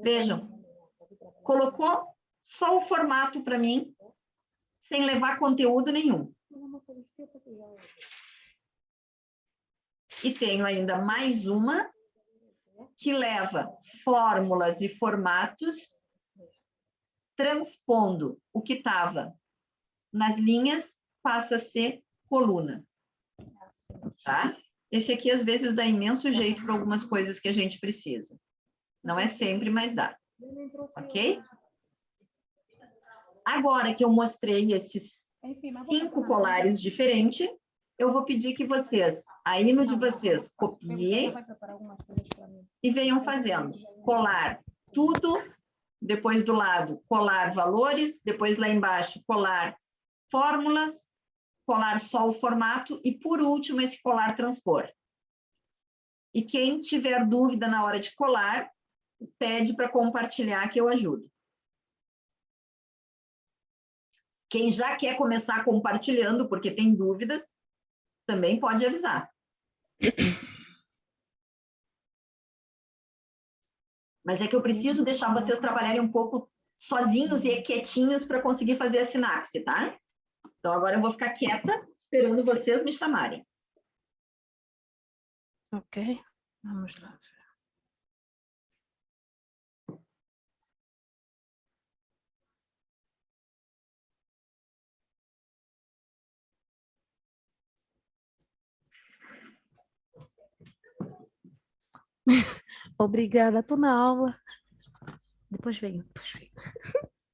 Vejam, colocou só o formato para mim, sem levar conteúdo nenhum. E tenho ainda mais uma que leva fórmulas e formatos, transpondo o que estava nas linhas, passa a ser coluna. Tá? Esse aqui, às vezes, dá imenso jeito para algumas coisas que a gente precisa. Não é sempre, mas dá. Ok? Agora que eu mostrei esses 5 colares diferentes, eu vou pedir que vocês, aí no de vocês, copiem e venham fazendo. Colar tudo, depois do lado, colar valores, depois lá embaixo, colar fórmulas, colar só o formato e, por último, esse colar transpor. E quem tiver dúvida na hora de colar, pede para compartilhar que eu ajudo. Quem já quer começar compartilhando, porque tem dúvidas, também pode avisar. Mas é que eu preciso deixar vocês trabalharem um pouco sozinhos e quietinhos para conseguir fazer a sinapse, tá? Então, agora eu vou ficar quieta, esperando vocês me chamarem.
Ok, vamos lá. Obrigada, estou na aula. Depois venho.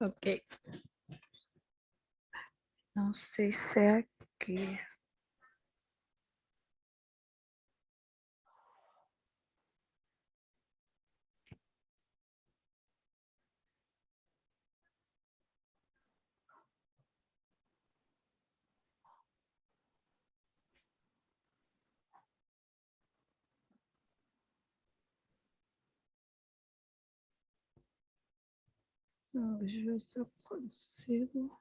Ok. Não sei se é aqui. Deixa eu ver se eu consigo.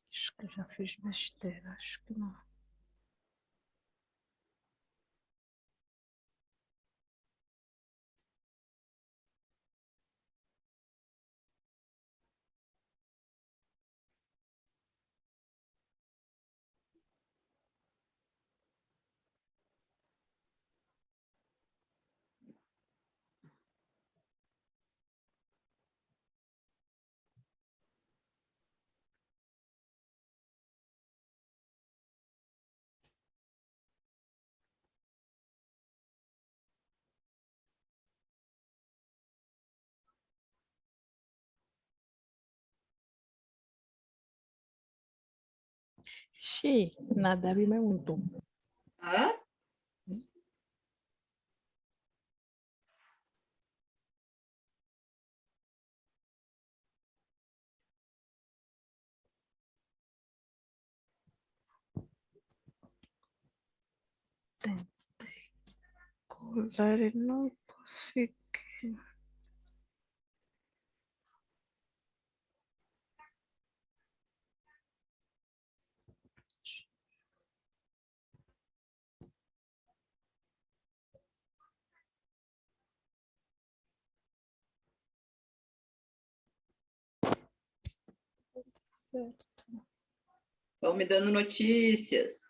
Acho que eu já fiz besteira, acho que não. Ixi, nada me perguntou.
Hã?
Tentei colar e não consegui. Certo.
Vão me dando notícias.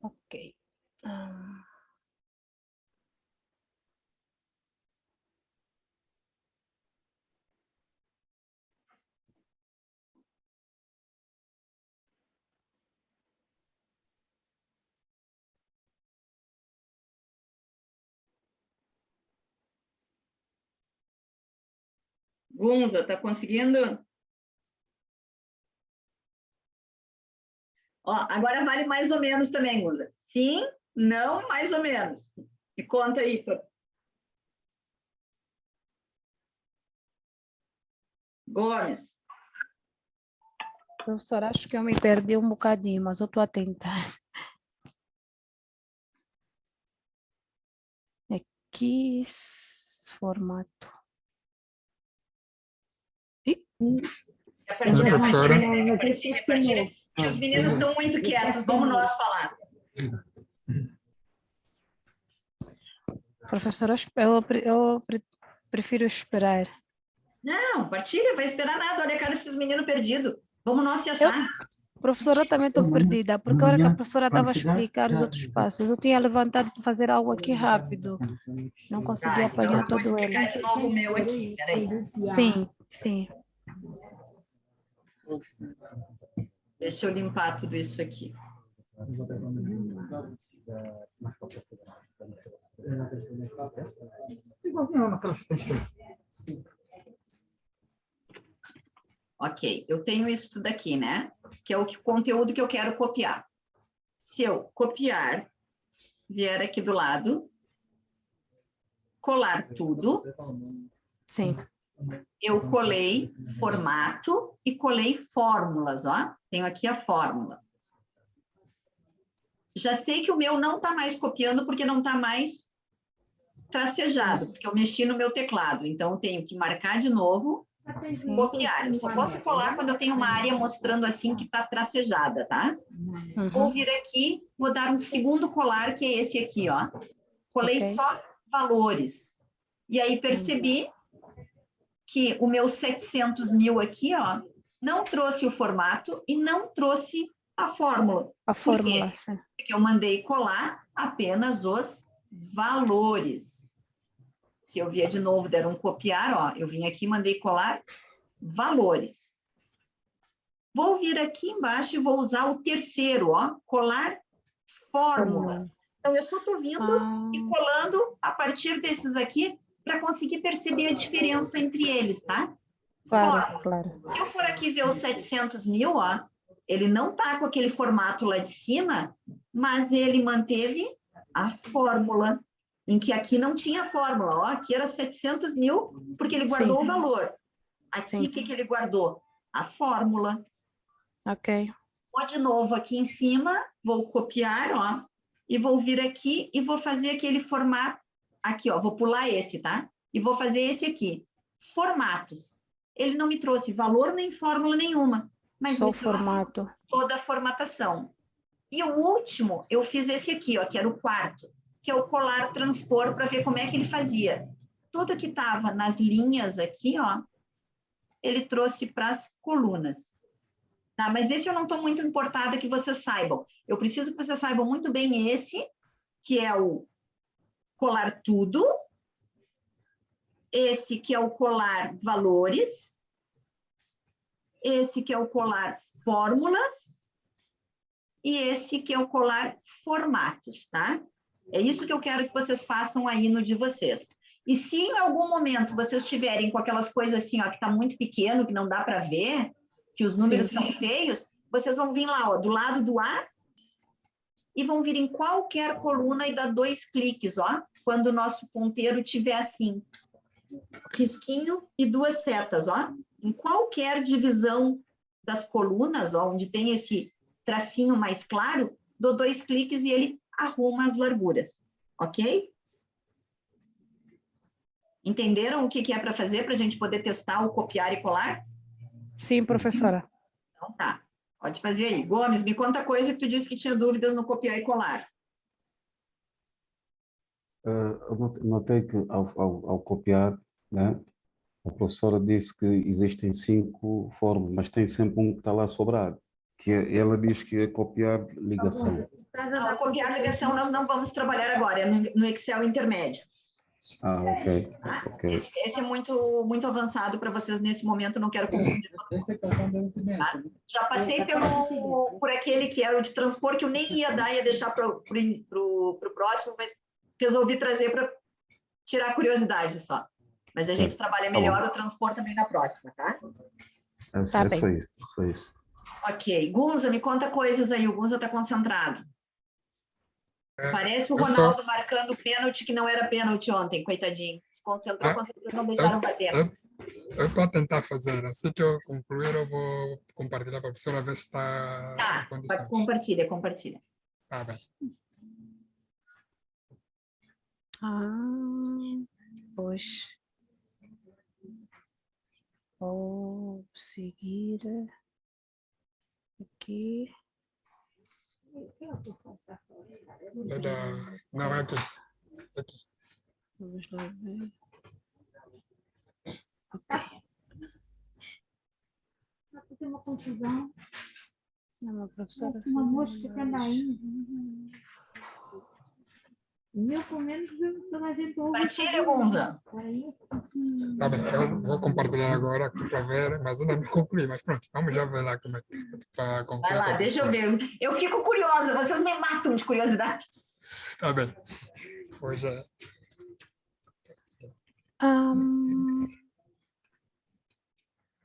Ok.
Gunza, tá conseguindo? Ó, agora vale mais ou menos também, Gunza. Sim, não, mais ou menos. Me conta aí. Gomes.
Professor, acho que eu me perdi um bocadinho, mas eu estou a tentar. Aqui, formato.
A partilha,
professora.
que os meninos estão muito quietos, vamos nós falar.
Professora, prefiro esperar.
Não, partilha, vai esperar nada, olha a cara desses meninos perdidos. Vamos nós se achar.
Professora, eu também estou perdida, porque a hora que a professora estava a explicar os outros passos, eu tinha levantado para fazer algo aqui rápido. Não consegui apanhar
então
todo
vou
ele.
explicar de novo o meu aqui, peraí.
Sim, sim.
Deixa eu limpar tudo isso aqui. Ok, eu tenho isso tudo aqui, né? Que é o conteúdo que eu quero copiar. Se eu copiar, vier aqui do lado, colar tudo.
Sim.
Eu colei formato e colei fórmulas, ó. Tenho aqui a fórmula. Já sei que o meu não está mais copiando porque não está mais tracejado, porque eu mexi no meu teclado. Então, eu tenho que marcar de novo, copiar. Eu só posso colar quando eu tenho uma área mostrando assim que está tracejada, tá? Vou vir aqui, vou dar um segundo colar, que é esse aqui, ó. Colei só valores. E aí percebi que o meu 700 mil aqui, ó, não trouxe o formato e não trouxe a fórmula.
A fórmula, sim.
Porque eu mandei colar apenas os valores. Se eu vier de novo, der um copiar, ó, eu vim aqui, mandei colar valores. Vou vir aqui embaixo e vou usar o terceiro, ó, colar fórmulas. Então, eu só estou vindo e colando a partir desses aqui para conseguir perceber a diferença entre eles, tá?
Claro, claro.
Se eu for aqui ver os 700 mil, ó, ele não está com aquele formato lá de cima, mas ele manteve a fórmula, em que aqui não tinha fórmula, ó, aqui era 700 mil, porque ele guardou o valor. Aqui, o que ele guardou? A fórmula.
Ok.
Vou de novo aqui em cima, vou copiar, ó, e vou vir aqui e vou fazer aquele formato, aqui, ó, vou pular esse, tá? E vou fazer esse aqui, formatos. Ele não me trouxe valor nem fórmula nenhuma, mas
só
me
o formato.
toda a formatação. E o último, eu fiz esse aqui, ó, que era o quarto, que é o colar transpor, para ver como é que ele fazia. Tudo que estava nas linhas aqui, ó, ele trouxe para as colunas. Tá? Mas esse eu não estou muito importada que vocês saibam. Eu preciso que vocês saibam muito bem esse, que é o colar tudo, esse que é o colar valores, esse que é o colar fórmulas e esse que é o colar formatos, tá? É isso que eu quero que vocês façam aí no de vocês. E se em algum momento vocês estiverem com aquelas coisas assim, ó, que está muito pequeno, que não dá para ver, que os números estão feios, vocês vão vir lá, ó, do lado do A e vão vir em qualquer coluna e dar 2 cliques, ó, quando o nosso ponteiro tiver assim, risquinho e 2 setas, ó. Em qualquer divisão das colunas, ó, onde tem esse tracinho mais claro, dou 2 cliques e ele arruma as larguras, ok? Entenderam o que é para fazer, para a gente poder testar o copiar e colar?
Sim, professora.
Então tá, pode fazer aí. Gomes, me conta coisa que tu disse que tinha dúvidas no copiar e colar.
Eu notei que ao copiar, né, a professora disse que existem 5 fórmulas, mas tem sempre um que está lá sobrado, que ela diz que é copiar ligação.
Não, copiar ligação nós não vamos trabalhar agora, é no Excel intermédio.
Ah, ok. Okay.
Esse é muito avançado para vocês nesse momento, não quero confundir. Tá? Já passei por aquele que era o de transpor, que eu nem ia dar, ia deixar para o próximo, mas resolvi trazer para tirar a curiosidade só. Mas a gente trabalha melhor o transpor também na próxima, tá?
Foi isso.
Ok. Gunza, me conta coisas aí, o Gunza está concentrado. Parece o Ronaldo marcando pênalti que não era pênalti ontem, coitadinho. Se concentrou, não deixaram bater.
Eu estou a tentar fazer. Assim que eu concluir, eu vou compartilhar para a professora ver se está em condições.
Compartilha.
Tá bem.
Pois. Vou seguir aqui.
Não, é aqui.
Vamos lá ver. Ok.
Vai fazer uma confusão.
Não, professora.
Parece uma mosca que anda aí. O meu, pelo menos, toda a gente ouve.
Compartilha, Gunza.
Tá bem, eu vou compartilhar agora aqui para ver, mas ainda não concluí, mas pronto, vamos já ver lá como é que para concluir.
Vai lá, deixa eu ver. Eu fico curiosa, vocês me matam de curiosidade.
Tá bem. Hoje é...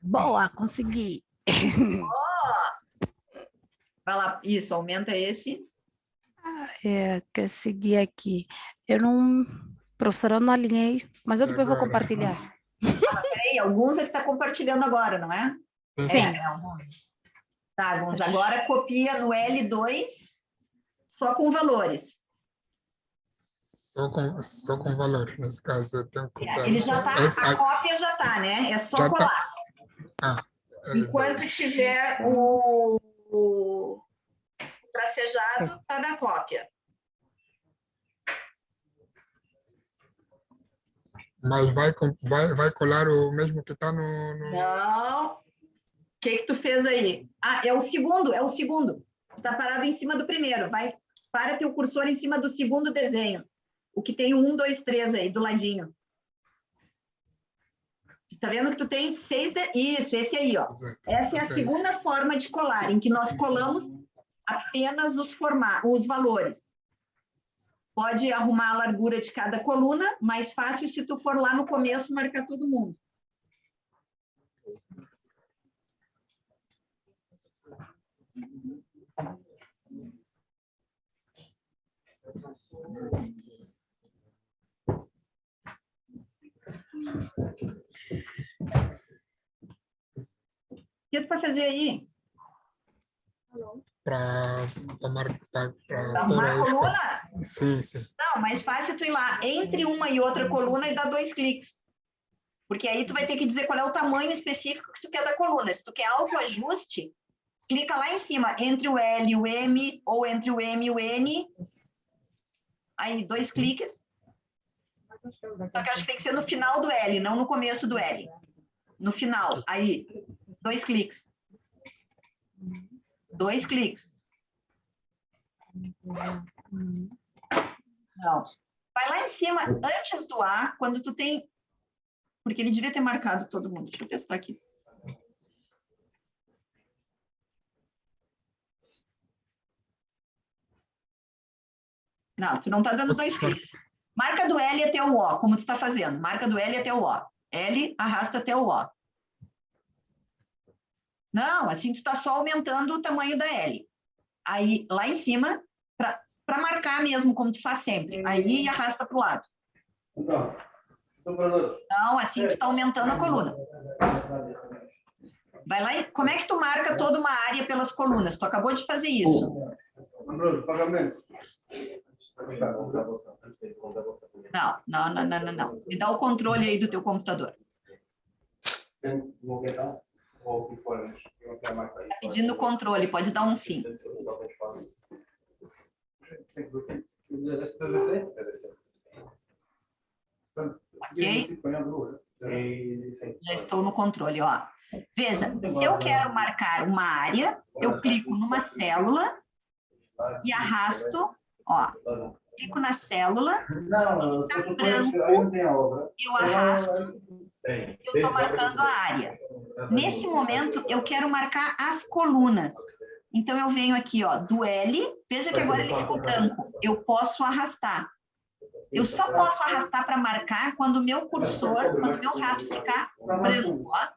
Boa, consegui.
Vai lá, isso, aumenta esse.
É, que eu segui aqui. Eu não, professora, eu não alinhei, mas eu depois vou
Agora.
compartilhar.
Peraí, alguns é que está compartilhando agora, não é?
Sim.
Alguns. Tá, alguns. Agora copia no L2, só com valores.
Só com valor, nesse caso, eu tenho que copiar.
Ele já tá, a cópia já tá, né? É só
Já tá.
colar. Enquanto tiver o tracejado, tá na cópia.
Mas vai colar o mesmo que está no...
Não. O que tu fez aí? Ah, é o segundo. Tu tá parado em cima do primeiro. Para teu cursor em cima do segundo desenho. O que tem o 1, 2, 3 aí, do ladinho. Tu tá vendo que tu tem 6... Isso, esse aí, ó. Essa é a segunda forma de colar, em que nós colamos apenas os valores. Pode arrumar a largura de cada coluna, mais fácil se tu for lá no começo marcar todo mundo. O que tu vai fazer aí?
Para
Arrumar a coluna?
Sim, sim.
Não, mais fácil tu ir lá entre uma e outra coluna e dar 2 cliques. Porque aí tu vai ter que dizer qual é o tamanho específico que tu quer da coluna. Se tu quer autoajuste, clica lá em cima, entre o L e o M, ou entre o M e o N. Aí, 2 cliques. Só que eu acho que tem que ser no final do L, não no começo do L. No final, aí, 2 cliques. 2 cliques. Não. Vai lá em cima, antes do A, quando tu tem... Porque ele devia ter marcado todo mundo. Deixa eu testar aqui. Não, tu não tá dando 2 cliques. Marca do L até o O, como tu tá fazendo. Marca do L até o O. L, arrasta até o O. Não, assim tu tá só aumentando o tamanho da L. Aí, lá em cima, para marcar mesmo, como tu faz sempre. Aí, arrasta para o lado. Não, assim tu tá aumentando a coluna. Vai lá e... Como é que tu marca toda uma área pelas colunas? Tu acabou de fazer isso. Não. Me dá o controle aí do teu computador. Tá pedindo controle, pode dar um sim. Ok? Já estou no controle, ó. Veja, se eu quero marcar uma área, eu clico numa célula e arrasto, ó. Clico na célula, e está branco, eu arrasto e eu estou marcando a área. Nesse momento, eu quero marcar as colunas. Então, eu venho aqui, ó, do L, veja que agora ele ficou branco. Eu posso arrastar. Eu só posso arrastar para marcar quando o meu cursor, quando o meu rato ficar branco, ó.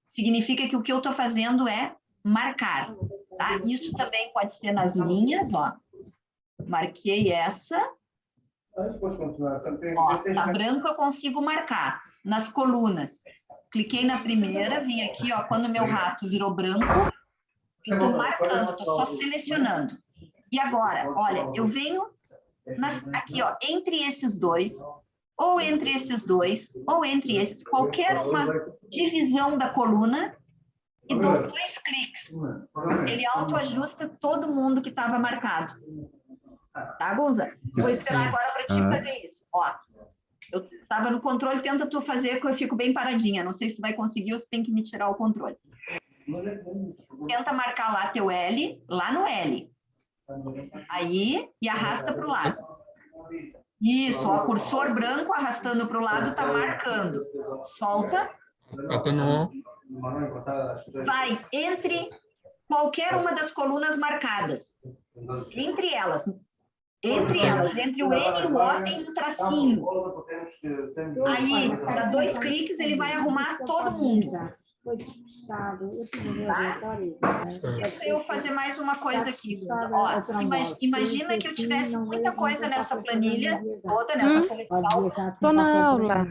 Significa que o que eu estou fazendo é marcar, tá? Isso também pode ser nas linhas, ó. Marquei essa. Ó, tá branco, eu consigo marcar. Nas colunas, cliquei na primeira, vim aqui, ó, quando o meu rato virou branco, eu estou marcando, estou só selecionando. E agora, olha, eu venho aqui, ó, entre esses dois, ou entre esses dois, ou entre esses, qualquer uma divisão da coluna, e dou 2 cliques. Ele autoajusta todo mundo que estava marcado. Tá, Gonza? Vou esperar agora para ti fazer isso. Ó, eu estava no controle, tenta tu fazer que eu fico bem paradinha. Não sei se tu vai conseguir ou se tem que me tirar o controle. Tenta marcar lá teu L, lá no L. Aí, e arrasta para o lado. Isso, ó, cursor branco arrastando para o lado, tá marcando. Solta.
Atenuou.
Vai entre qualquer uma das colunas marcadas. Entre elas, entre o N e o O tem um tracinho. Aí, dá 2 cliques, ele vai arrumar todo mundo.
foi despistado. Eu tive
Tá? Deixa eu fazer mais uma coisa aqui, Gunza. Ó, imagina que eu tivesse muita coisa nessa planilha, toda nessa folha de cálculo,
Estou na aula.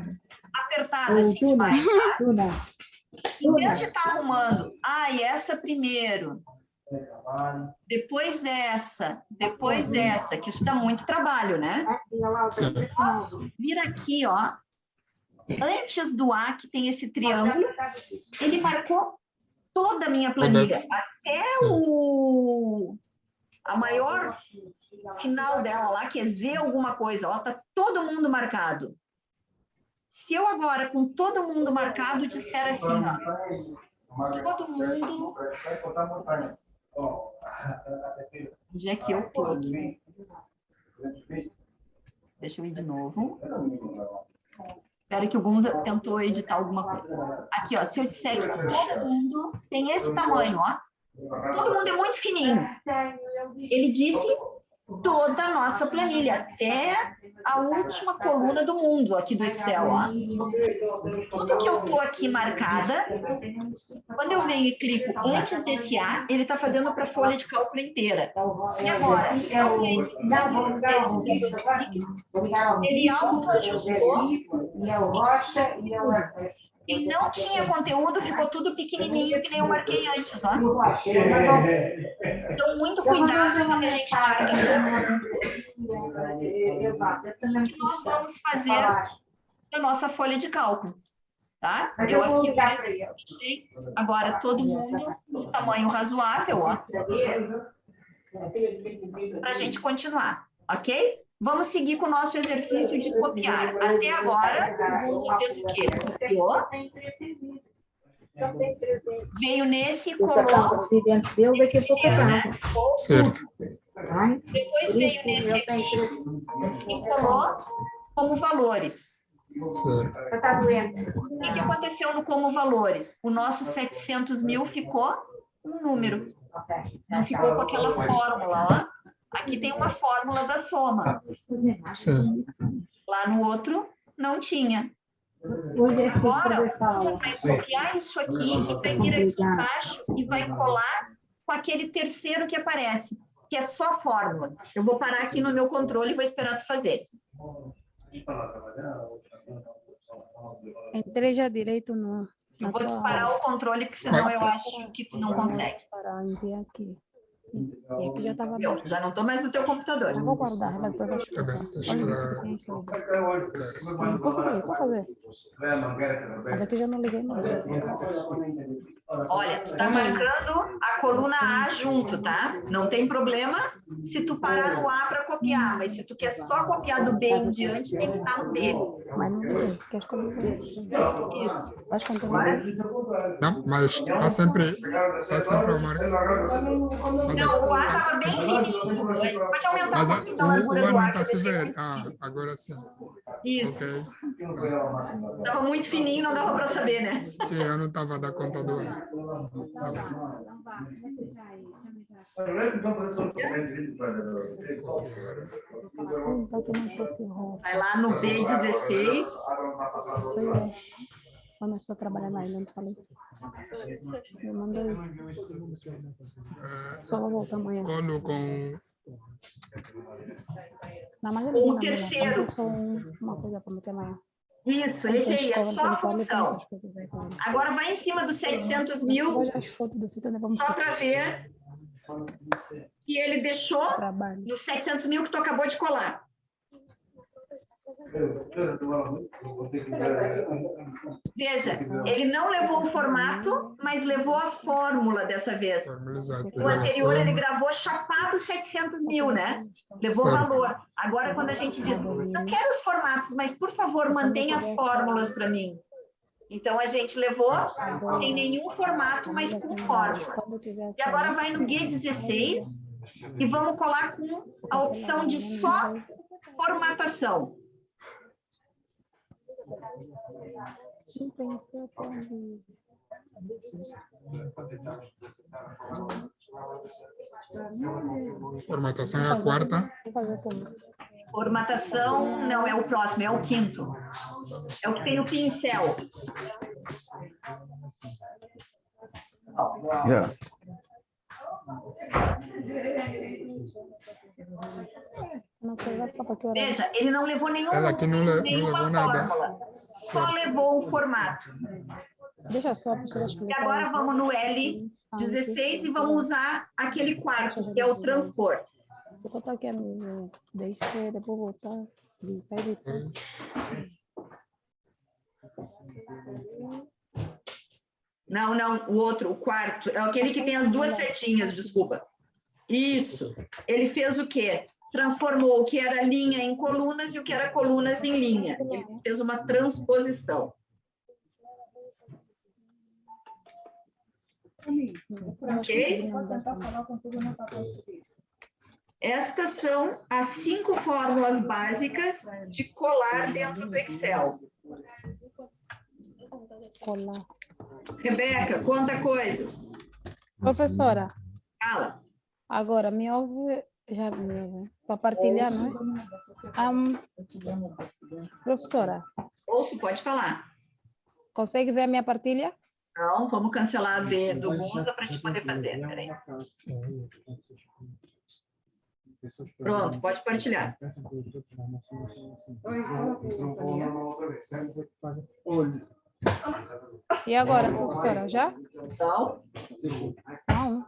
apertada assim demais, tá? Em vez de estar arrumando, e essa primeiro, depois essa, que isso dá muito trabalho, né?
Sim.
Posso vir aqui, ó, antes do A, que tem esse triângulo, ele marcou toda a minha planilha, até a maior final dela lá, que é Z alguma coisa, ó, tá todo mundo marcado. Se eu agora, com todo mundo marcado, disser assim, ó, todo mundo... Onde é que eu tô aqui? Deixa eu ir de novo. Espera que o Gunza tentou editar alguma coisa. Aqui, ó, se eu disser que todo mundo tem esse tamanho, ó. Todo mundo é muito fininho. Ele disse toda a nossa planilha, até a última coluna do mundo aqui do Excel, ó. Tudo que eu tô aqui marcada, quando eu venho e clico antes desse A, ele está fazendo para a folha de cálculo inteira. E agora, ele autoajustou. Quem não tinha conteúdo ficou tudo pequenininho, que nem eu marquei antes, ó. Então, muito cuidado quando a gente marca. O que nós vamos fazer da nossa folha de cálculo, tá? Eu aqui deixei agora todo mundo no tamanho razoável, ó, para a gente continuar, ok? Vamos seguir com o nosso exercício de copiar. Até agora, o Gunza fez o quê? Copiou. Veio nesse e colou.
Certo.
Depois veio nesse aqui e colou como valores.
Certo.
O que aconteceu no como valores? O nosso 700 mil ficou um número. Não ficou com aquela fórmula, ó. Aqui tem uma fórmula da soma.
Sim.
Lá no outro, não tinha. Agora, você vai copiar isso aqui e vai vir aqui embaixo e vai colar com aquele terceiro que aparece, que é só fórmula. Eu vou parar aqui no meu controle e vou esperar tu fazer.
Entrei já direito no...
Eu vou parar o controle, porque senão eu acho que tu não consegue.
Para enviar aqui. E aqui já estava
Eu já não estou mais no teu computador.
Eu vou guardar, ela depois vai
Tá bem,
explicar.
deixa
Olha
eu
isso que tem aqui. Não consegui, vou fazer. Mas aqui já não liguei mais.
Olha, tu está marcando a coluna A junto, tá? Não tem problema se tu parar no A para copiar, mas se tu quer só copiar do B em diante, tem que estar no B.
Mas não liguei, quer escolher? Vai esconder.
Não, mas está sempre a marca.
Não, o A estava bem fininho. Pode aumentar
Mas
um pouquinho a largura
o
do
A
A.
não está
que eu
se
deixei
ver.
muito fino.
Agora sim.
Isso.
Ok.
Estava muito fininho, não dava para saber, né?
Sim, eu não estava a dar conta do A. Tá
Vai lá no B16.
Quando eu estou trabalhando aí, não falei. Eu mandei. Só vou voltar amanhã.
Colo com...
O terceiro.
Uma coisa para meter amanhã.
Isso, esse aí é só a função. Agora vai em cima dos 700 mil, só para ver que ele deixou nos 700 mil que tu acabou de colar. Veja, ele não levou o formato, mas levou a fórmula dessa vez. O anterior ele gravou chapado 700 mil, né? Levou valor. Agora, quando a gente diz, não quero os formatos, mas por favor, mantenha as fórmulas para mim. Então, a gente levou sem nenhum formato, mas com fórmulas. E agora vai no G16 e vamos colar com a opção de só formatação.
Formatação é a quarta.
Formatação não é o próximo, é o quinto. É o que tem o pincel.
Já.
Não sei, vai ficar para que hora?
Veja, ele não levou
Ela aqui não
nenhuma
levou nada.
fórmula, só
Certo.
levou o formato.
Deixa só a professora
E
explicar.
agora
isso.
vamos no L16 e vamos usar aquele quarto, que é o transpor.
Vou botar aqui a minha. Deixa, depois voltar. Vai editar.
Não, não, o outro, o quarto, é aquele que tem as duas setinhas, desculpa. Isso. Ele fez o quê? Transformou o que era linha em colunas e o que era colunas em linha. Ele fez uma transposição. Ok? Estas são as 5 fórmulas básicas de colar dentro do Excel.
Colar.
Rebeca, conta coisas.
Professora,
Fala.
agora me ouve, já me ouve, para partilhar, não é? Professora,
Ouço, pode falar.
consegue ver a minha partilha?
Não, vamos cancelar a B do Gonza para a gente poder fazer. Peraí. Pronto, pode partilhar.
E agora, professora, já?
Então,
Não.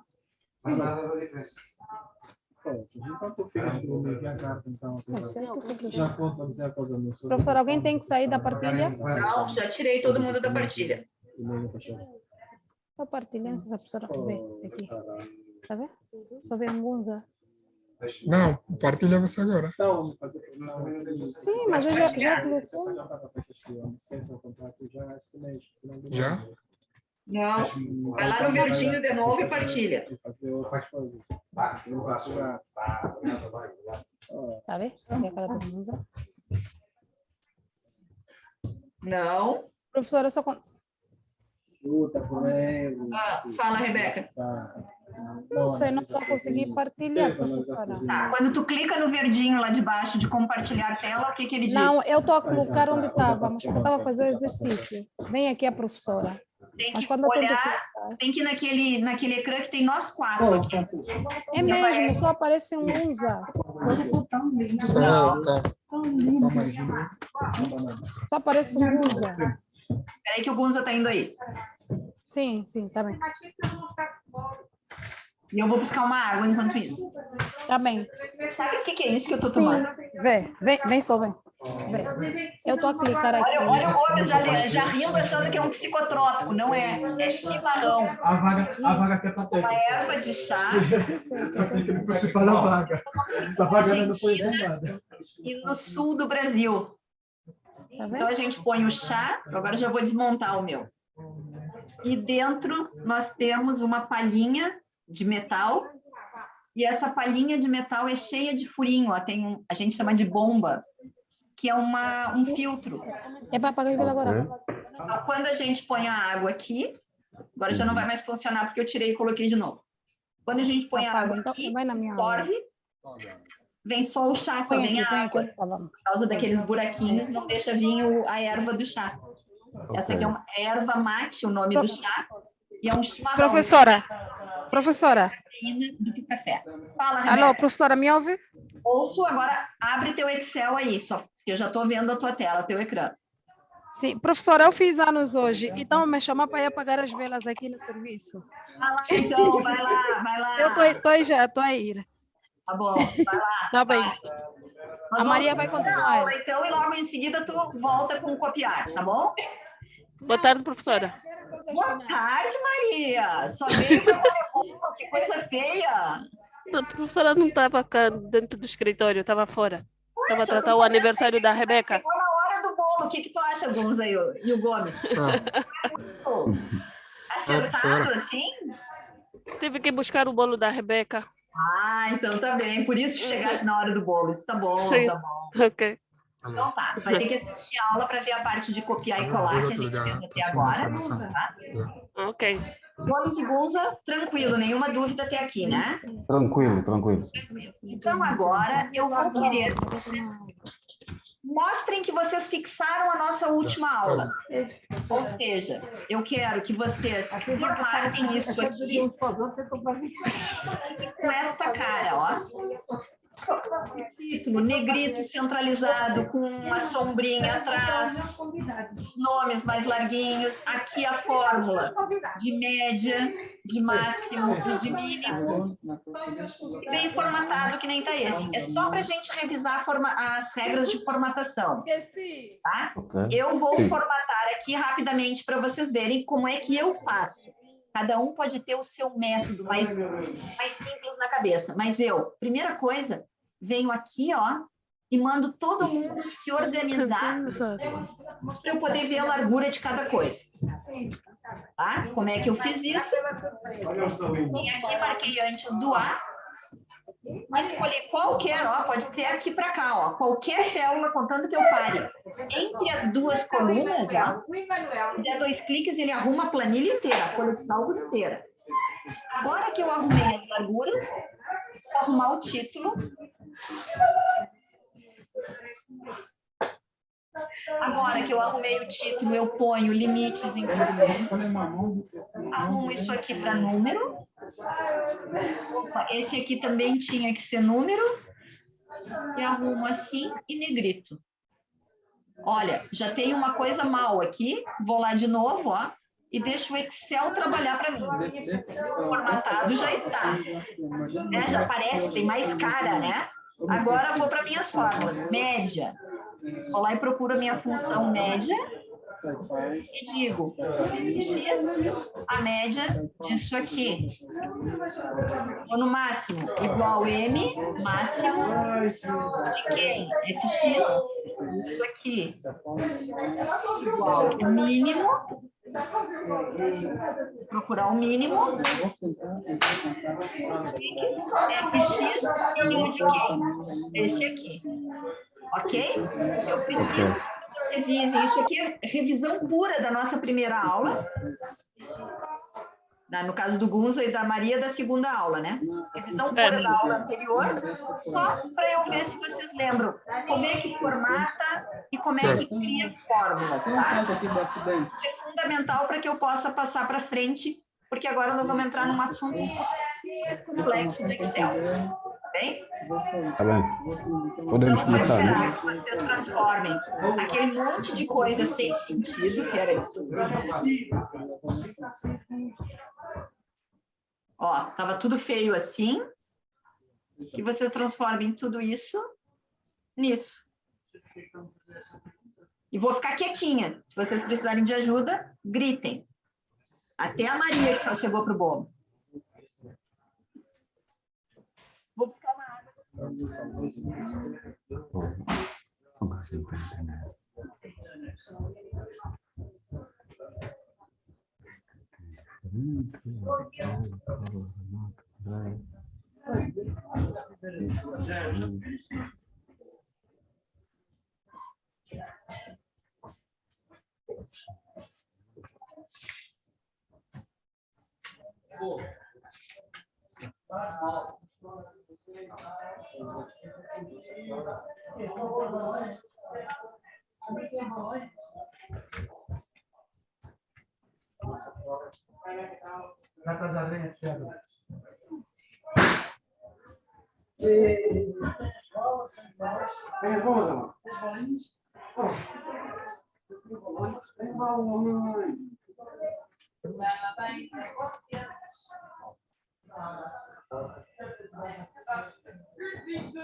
Professora, alguém tem que sair da partilha?
não, já tirei todo mundo da partilha.
Estou partilhando essa professora vê aqui. Tá vendo? Só vê um Gonza.
Não, partilha você agora.
Sim, mas eu já coloquei.
Já?
Não, vai lá no verdinho de novo e partilha.
Tá vendo? Aqui a cara do Gonza.
Não.
Professora, só...
Fala, Rebeca.
Não sei, não estou conseguindo partilhar, professora.
Tá, quando tu clica no verdinho lá de baixo de compartilhar tela, o que que ele diz?
Não, eu estou a colocar onde estava, mas quando estava a fazer o exercício. Vem aqui a professora.
Tem
Mas
que
quando eu tento
olhar,
clicar...
tem que ir naquele ecrã que tem nós 4 aqui.
É mesmo, só aparece um Gonza.
Só, calma aí.
Só aparece um Gonza.
Peraí que o Gonza tá indo aí.
Sim, tá bem.
E eu vou buscar uma água enquanto isso.
Tá bem.
Sabe o que que é isso que eu tô
Sim,
tomando?
vem só, vem. Vem. Eu estou a clicar aqui.
Olha o Gomes já rindo achando que é um psicotrópico, não é? É chimarrão.
A vaga que é
Uma
patente.
erva de chá.
Tem que participar da vaga. Essa vaga não foi inventada.
E no sul do Brasil.
Tá vendo?
Então a gente põe o chá, agora eu já vou desmontar o meu. E dentro nós temos uma palhinha de metal, e essa palhinha de metal é cheia de furinho, ó, tem a gente chama de bomba, que é um filtro.
É para apagar ele agora.
Então, quando a gente põe a água aqui, agora já não vai mais funcionar porque eu tirei e coloquei de novo. Quando a gente põe a água
Então,
aqui,
vai na minha
ferve, vem só o chá, só vem a água. Por causa daqueles buraquinhos, não deixa vir a erva do chá. Essa aqui é uma erva mate, o nome do chá, e é um chimarrão.
Professora.
Do café. Fala,
Alô,
Rebeca.
professora, me ouve?
Ouço, agora abre teu Excel aí, só porque eu já estou vendo a tua tela, teu ecrã.
Sim, professora, eu fiz anos hoje, então me chamar para ir apagar as velas aqui no serviço.
Vai lá, então, vai lá.
Eu estou a ir.
Tá bom, vai lá.
Tá bem.
Nós
A Maria
vamos
vai
fazer
continuar.
a aula, então, e logo em seguida tu volta com o copiar, tá bom?
Boa tarde, professora.
Boa tarde, Maria. Só veio para que coisa feia.
A professora não estava cá dentro do escritório, estava fora. Estava a tratar o aniversário da Rebeca.
Chegou na hora do bolo. O que tu acha, Gonza e o Gomes? Acertado assim?
Tive que buscar o bolo da Rebeca.
Ah, então tá bem. Por isso que chegaste na hora do bolo. Isso tá bom,
Sim.
tá bom.
Ok.
Então tá, vai ter que assistir a aula para ver a parte de copiar e colar que a gente fez até agora. Tá?
Ok.
Gomes e Gonza, tranquilo, nenhuma dúvida até aqui, né?
Tranquilo.
Então agora eu vou querer mostrem que vocês fixaram a nossa última aula. Ou seja, eu quero que vocês formatem isso aqui com esta cara, ó. Título, negrito centralizado com uma sombrinha atrás, os nomes mais larguinhos, aqui a fórmula de média, de máximo e de mínimo, bem formatado que nem tá esse. É só para a gente revisar as regras de formatação, tá? Eu vou formatar aqui rapidamente para vocês verem como é que eu faço. Cada um pode ter o seu método mais simples na cabeça. Mas eu, primeira coisa, venho aqui, ó, e mando todo mundo se organizar para eu poder ver a largura de cada coisa. Tá? Como é que eu fiz isso? Vim aqui, marquei antes do A. Escolhi qualquer, ó, pode ter aqui para cá, ó, qualquer célula, contanto que eu pare entre as duas colunas, ó, se der 2 cliques, ele arruma a planilha inteira, a folha de cálculo inteira. Agora que eu arrumei as larguras, vou arrumar o título. Agora que eu arrumei o título, eu ponho limites em número. Arrumo isso aqui para número. Opa, esse aqui também tinha que ser número. E arrumo assim e negrito. Olha, já tem uma coisa mal aqui. Vou lá de novo, ó. E deixo o Excel trabalhar para mim. O formatado já está. Né? Já parece, tem mais cara, né? Agora vou para minhas fórmulas. Média. Vou lá e procuro a minha função média e digo x, a média disso aqui. Ou no máximo, igual m, máximo de quem? Fx, disso aqui. Igual mínimo, procurar o mínimo. Fx, mínimo de quem? Esse aqui. Ok? Eu preciso que vocês revisem. Isso aqui é revisão pura da nossa primeira aula. No caso do Gunza e da Maria, da segunda aula, né? Revisão pura da aula anterior, só para eu ver se vocês lembram como é que formata e como é que cria fórmulas, tá? Isso é fundamental para que eu possa passar para frente, porque agora nós vamos entrar num assunto mais complexo do Excel. Bem?
Tá bem. Podemos começar, né?
Que vocês transformem aquele monte de coisa sem sentido, que era isso. Ó, tava tudo feio assim. Que vocês transformem tudo isso nisso. E vou ficar quietinha. Se vocês precisarem de ajuda, gritem. Até a Maria, que só chegou pro bolo. Vou buscar uma água.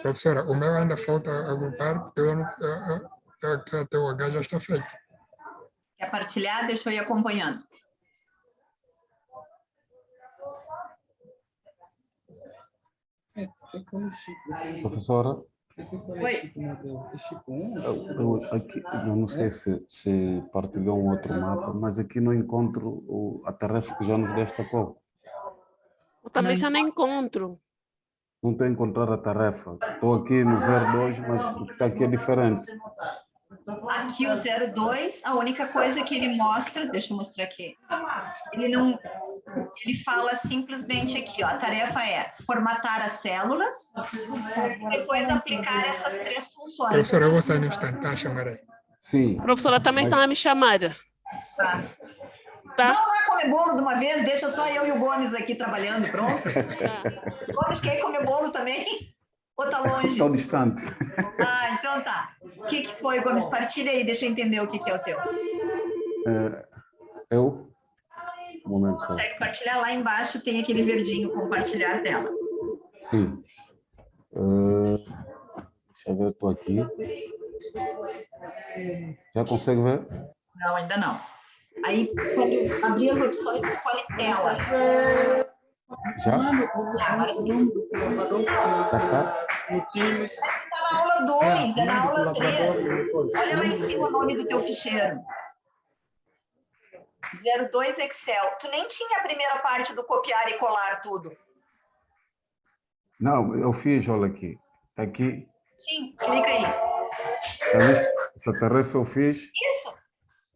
Professora, o meu ainda falta agrupar, porque até o H já está feito.
Quer partilhar? Deixa eu ir acompanhando.
Professora,
Oi.
eu não sei se partilhou um outro mapa, mas aqui não encontro a tarefa que já nos deste há pouco.
Eu também já não encontro.
Não estou a encontrar a tarefa. Estou aqui no 02, mas o que está aqui é diferente.
Aqui o 02, a única coisa que ele mostra, deixa eu mostrar aqui, ele fala simplesmente aqui, ó, a tarefa é formatar as células e depois aplicar essas 3 funções.
Professora, eu vou sair no instante, tá? Chamar aí.
Sim.
Professora, também
mas-
estão a me chamar.
Tá.
Tá?
Vamos lá comer bolo de uma vez, deixa só eu e o Gomes aqui trabalhando, pronto? Gomes quer comer bolo também? Ou tá longe?
Estou distante.
Ah, então tá. O que foi, Gomes? Partilha aí, deixa eu entender o que é o teu.
Eu? Um momento só.
Consegue partilhar lá embaixo, tem aquele verdinho, compartilhar tela.
Sim. Deixa eu ver, estou aqui. Já consegue ver?
Não, ainda não. Aí, quando abrir as opções, escolhe tela.
Já?
Já, agora sim.
Já está?
Está na aula 2, é na aula 3. Olha lá em cima o nome do teu ficheiro. 02 Excel. Tu nem tinha a primeira parte do copiar e colar tudo.
Não, eu fiz, olha aqui. Está aqui.
Sim, clica aí.
Tá vendo? Essa tarefa eu fiz.
Isso.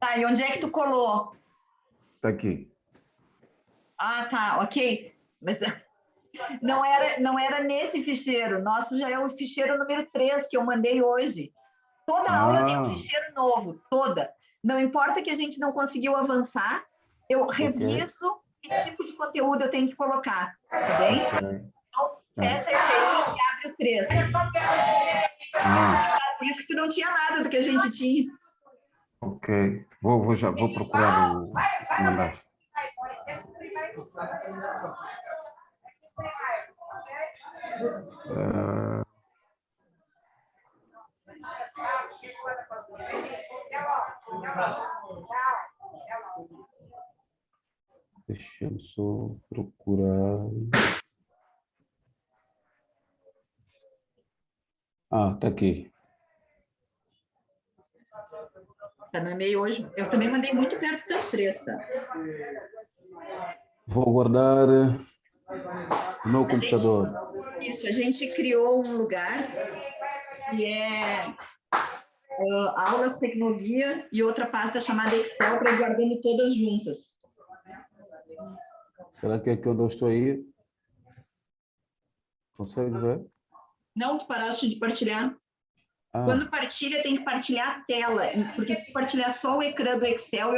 Tá, e onde é que tu colou?
Está aqui.
Ah, tá, ok. Mas não era nesse ficheiro. Nosso já é o ficheiro número 3 que eu mandei hoje. Toda aula tem um ficheiro novo, toda. Não importa que a gente não conseguiu avançar, eu reviso que tipo de conteúdo eu tenho que colocar, tá bem? Então, fecha esse aí e abre o 3. Por isso que tu não tinha nada do que a gente tinha.
Ok. Vou procurar o que mandaste. Deixa-me só procurar. Ah, está aqui.
Tá no e-mail hoje. Eu também mandei muito perto das 3, tá?
Vou guardar no meu computador.
Isso, a gente criou um lugar que é aulas, tecnologia e outra pasta chamada Excel para ir guardando todas juntas.
Será que é que eu não estou aí? Consegue ver?
Não, tu paraste de partilhar.
Ah,
Quando partilha, tem que partilhar a tela, porque se tu partilhar só o ecrã do Excel,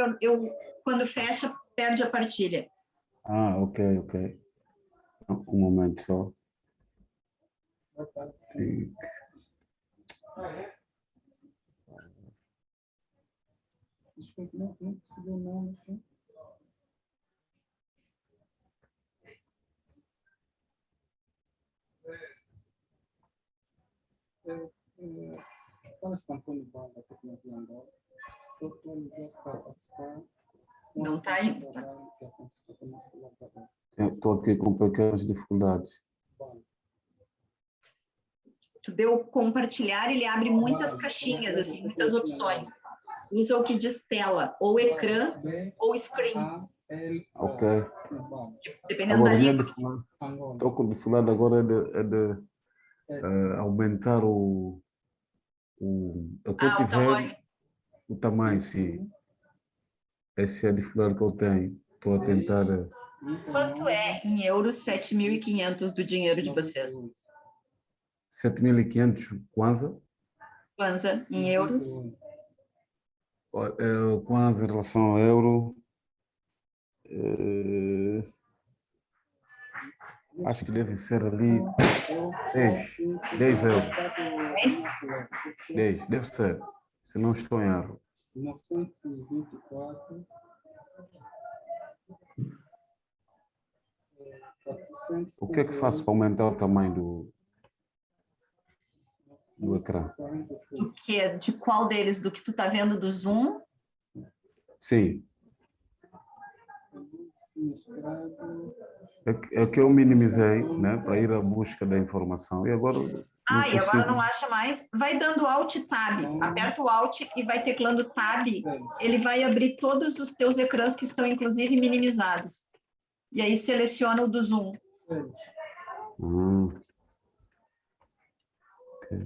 quando fecha, perde a partilha.
ok. Um momento só. Sim.
Desculpe, não percebi o nome.
Não está ainda.
Estou aqui com pequenas dificuldades.
Tu deu compartilhar, ele abre muitas caixinhas, assim, muitas opções. Usa o que diz tela, ou ecrã, ou screen.
Ok.
Dependendo da língua.
Estou com dificuldade agora é de aumentar o eu estou
o tamanho.
o tamanho, sim. Essa é a dificuldade que eu tenho. Estou a tentar.
Quanto é, em euros, 7.500 do dinheiro de vocês?
7.500 kwanza.
Kwanza, em euros?
Kwanza em relação ao euro. Acho que deve ser ali 10 euros. 10, deve ser. Se não estou em erro.
924.
O que é que faço para aumentar o tamanho do ecrã?
Do que? De qual deles? Do que tu está vendo do Zoom?
Sim. É que eu minimizei, né, para ir à busca da informação. E agora
e agora não acha mais? Vai dando Alt Tab. Aperta o Alt e vai teclando Tab. Ele vai abrir todos os teus ecrãs que estão, inclusive, minimizados. E aí seleciona o do Zoom.
Okay.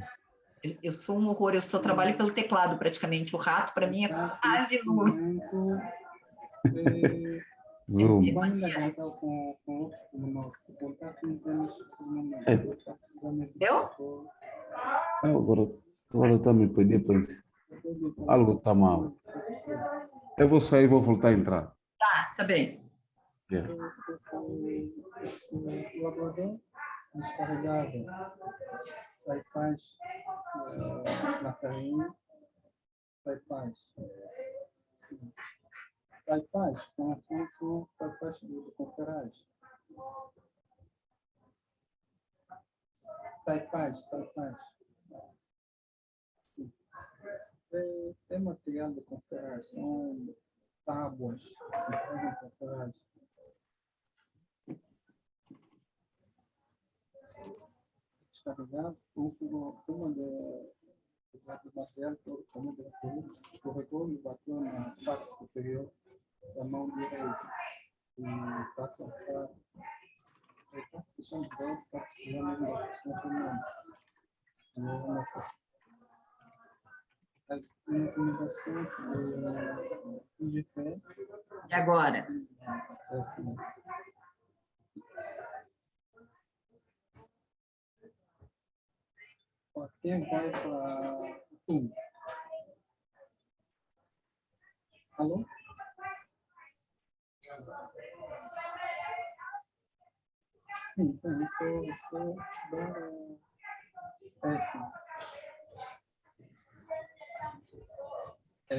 Eu sou um horror, eu só trabalho pelo teclado praticamente. O rato, para mim, é quase nulo.
Zoom.
Vamos levantar com outros como nós. O contato não temos precisamente.
É.
Precisamente de
Eu?
socorro.
Agora está me pedindo para isso. Algo está mal. Eu vou sair e vou voltar a entrar.
Tá bem.
Yeah.
O aguador descarregado. Taipaz na carrinha. Taipaz. Taipaz, são taipaz de conferagem. Taipaz. Tem material de conferagem, são tábuas de conferagem. Descarregado, uma de material que escorregou e bateu na parte superior da mão direita. E está se fechando os olhos, está precisando de assistência médica. As intimidações do IGP.
E agora?
É assim. Quem vai para tu? Alô? Sim, isso é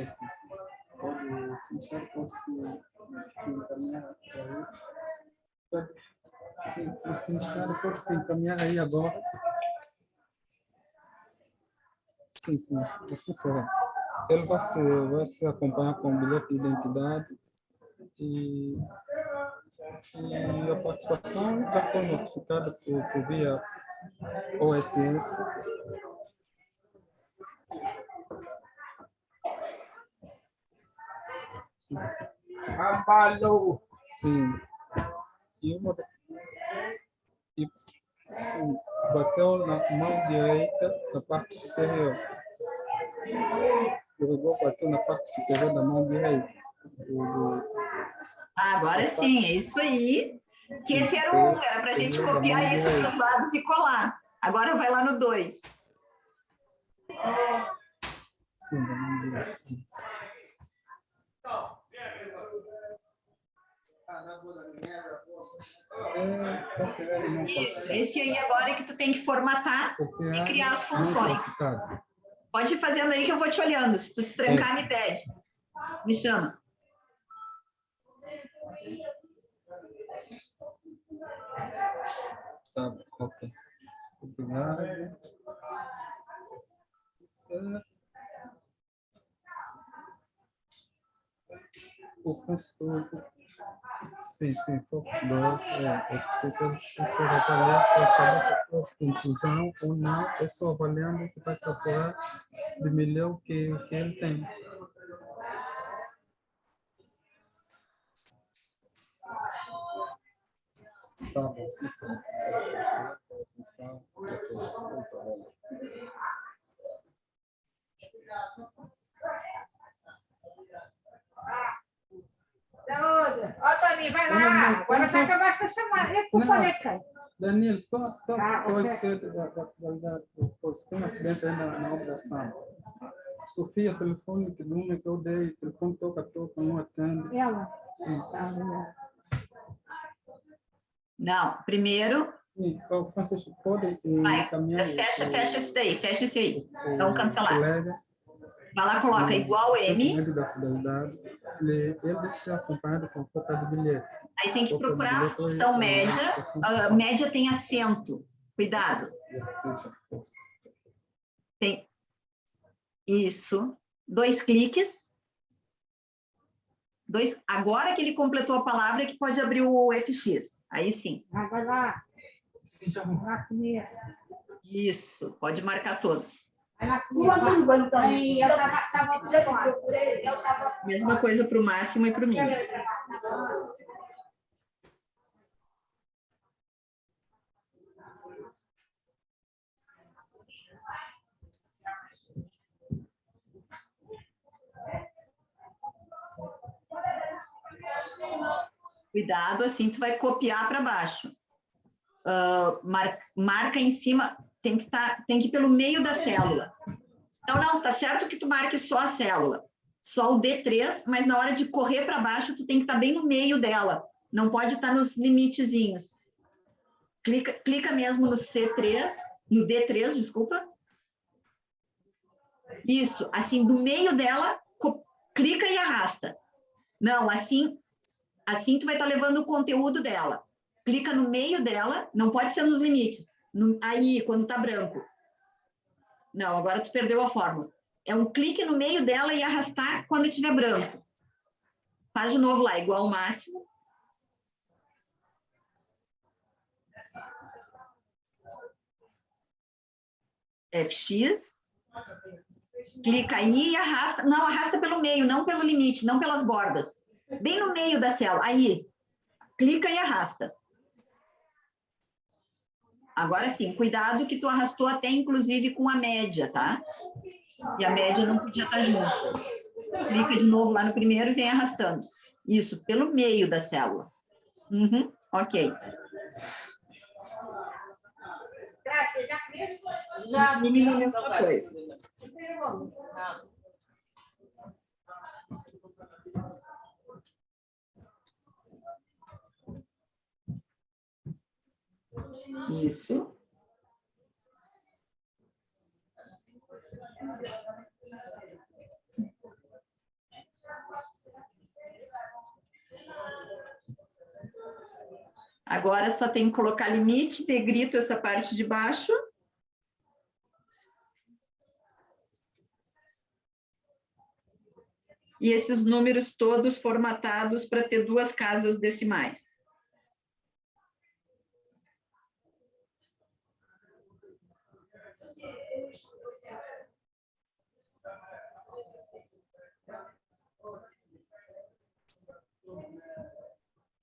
sim. Pode se enxergar, pode se encaminhar para aí. Sim, o sindicato pode se encaminhar aí agora. Sim, assim será. Ele vai se acompanhar com bilhete de identidade e a participação já foi notificada por via OSS. Sim. Sim. Sim, bateu na mão direita, na parte superior. Escorregou, bateu na parte superior da mão direita.
Agora sim, é isso aí. Que esse era o 1, era para a gente copiar isso para os lados e colar. Agora vai lá no 2.
Sim, da mão direita, sim.
Isso, esse aí agora é que tu tem que formatar e criar as funções. Pode ir fazendo aí que eu vou te olhando. Se tu trancar, me pede. Me chama.
Tá, ok. Obrigado. Sim, Focus 2, precisa ser avaliado para saber se for conclusão ou não, é só avaliando que vai se apurar de melhor o que ele tem. Tá bom, sim.
Ó, Toninho, vai lá. Agora já acabaste a chamar. Esse telefone é quem?
Daniel, coisa que tem um acidente aí na obra da Samba. Sofia, telefone que número que eu dei, telefone toca, não atende.
Ela?
Sim.
Não, primeiro.
Sim, então, Francisco, pode encaminhar.
Fecha esse daí, fecha esse aí. Então, cancelar.
Colega,
Vai lá, coloca igual M.
Da fidelidade, ele deve ser acompanhado com cópia do bilhete.
Aí tem que procurar a função média. A média tem acento. Cuidado. Tem. Isso. 2 cliques. Agora que ele completou a palavra, é que pode abrir o FX. Aí sim.
Vai lá. Vai comer.
Isso. Pode marcar todos.
Vai lá comer. Aí, eu estava
Mesma coisa para o Máximo e para o Mínimo. Cuidado, assim tu vai copiar para baixo. Marca em cima, tem que ir pelo meio da célula. Não, tá certo que tu marque só a célula, só o D3, mas na hora de correr para baixo, tu tem que estar bem no meio dela, não pode estar nos limitezinhos. Clica mesmo no C3, no D3, desculpa. Isso, assim, do meio dela, clica e arrasta. Não, assim tu vai estar levando o conteúdo dela. Clica no meio dela, não pode ser nos limites. Aí, quando está branco. Não, agora tu perdeu a fórmula. É um clique no meio dela e arrastar quando estiver branco. Faz de novo lá, igual ao máximo. FX. Clica aí e arrasta. Não, arrasta pelo meio, não pelo limite, não pelas bordas. Bem no meio da célula. Aí, clica e arrasta. Agora sim, cuidado que tu arrastou até inclusive com a média, tá? E a média não podia estar junto. Clica de novo lá no primeiro e vem arrastando. Isso, pelo meio da célula. Ok. Mínima a mesma coisa. Isso. Agora só tem que colocar limite, negrito essa parte de baixo. E esses números todos formatados para ter 2 casas decimais.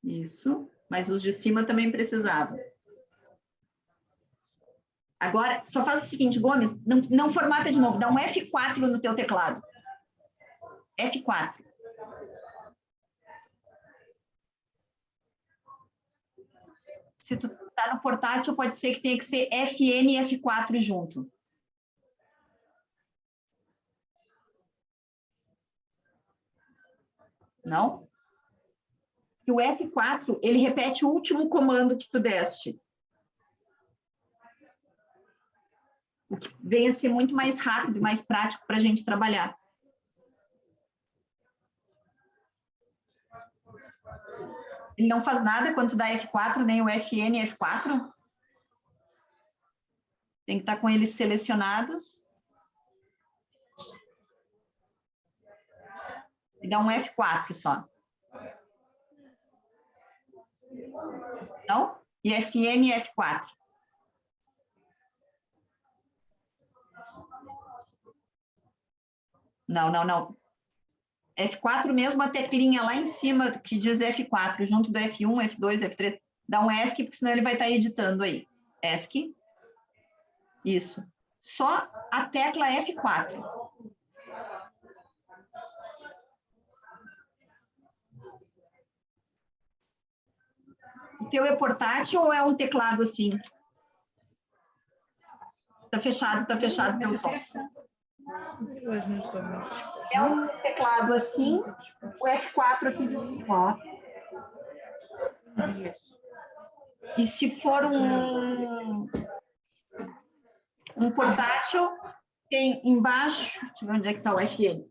Isso, mas os de cima também precisavam. Agora, só faz o seguinte, Gomes, não formata de novo, dá um F4 no teu teclado. F4. Se tu tá no portátil, pode ser que tenha que ser FN e F4 junto. Não? E o F4, ele repete o último comando que tu deste. O que vem a ser muito mais rápido e mais prático para a gente trabalhar. Ele não faz nada quando tu dá F4, nem o FN e F4. Tem que estar com eles selecionados. E dá um F4 só. Não? E FN e F4. Não. F4 mesmo, a teclinha lá em cima que diz F4, junto do F1, F2, F3, dá um ESC, porque senão ele vai estar editando aí. ESC. Isso. Só a tecla F4. O teu é portátil ou é um teclado assim? Tá fechado teu som. É um teclado assim, o F4 aqui de cima, ó. E se for um portátil, tem embaixo, deixa eu ver onde é que está o FN.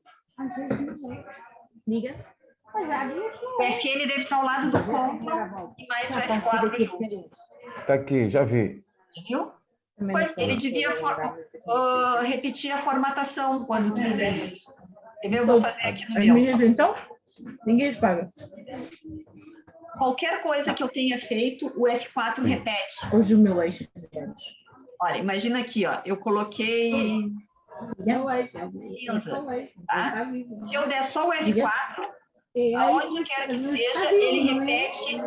Diga.
O FN deve estar ao lado do Ctrl e mais o F4 junto.
Está aqui, já vi.
Viu? Pois ele devia repetir a formatação quando tu fizesse isso. Eu vou fazer aqui no
As
meu.
minhas, então, ninguém as paga.
Qualquer coisa que eu tenha feito, o F4 repete.
Hoje o meu ex faz anos.
Olha, imagina aqui, ó, eu coloquei cinza, tá? Se eu der só o F4, aonde quer que seja, ele repete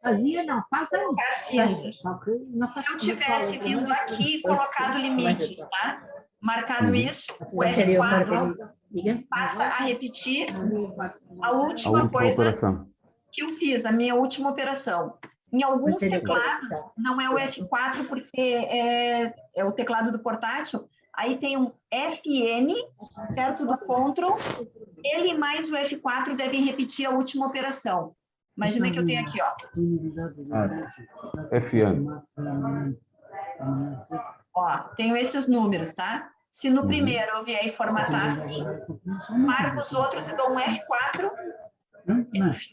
Fazia, não, faz
colocar cinza. Se eu tivesse vindo aqui e colocado limites, tá? Marcado isso, o F4 passa a repetir a última coisa
operação.
que eu fiz, a minha última operação. Em alguns teclados, não é o F4, porque é o teclado do portátil, aí tem um FN perto do Ctrl, ele mais o F4 devem repetir a última operação. Imagina que eu tenho aqui, ó.
FN.
Ó, tenho esses números, tá? Se no primeiro eu vier e formatar assim, marco os outros e dou um F4,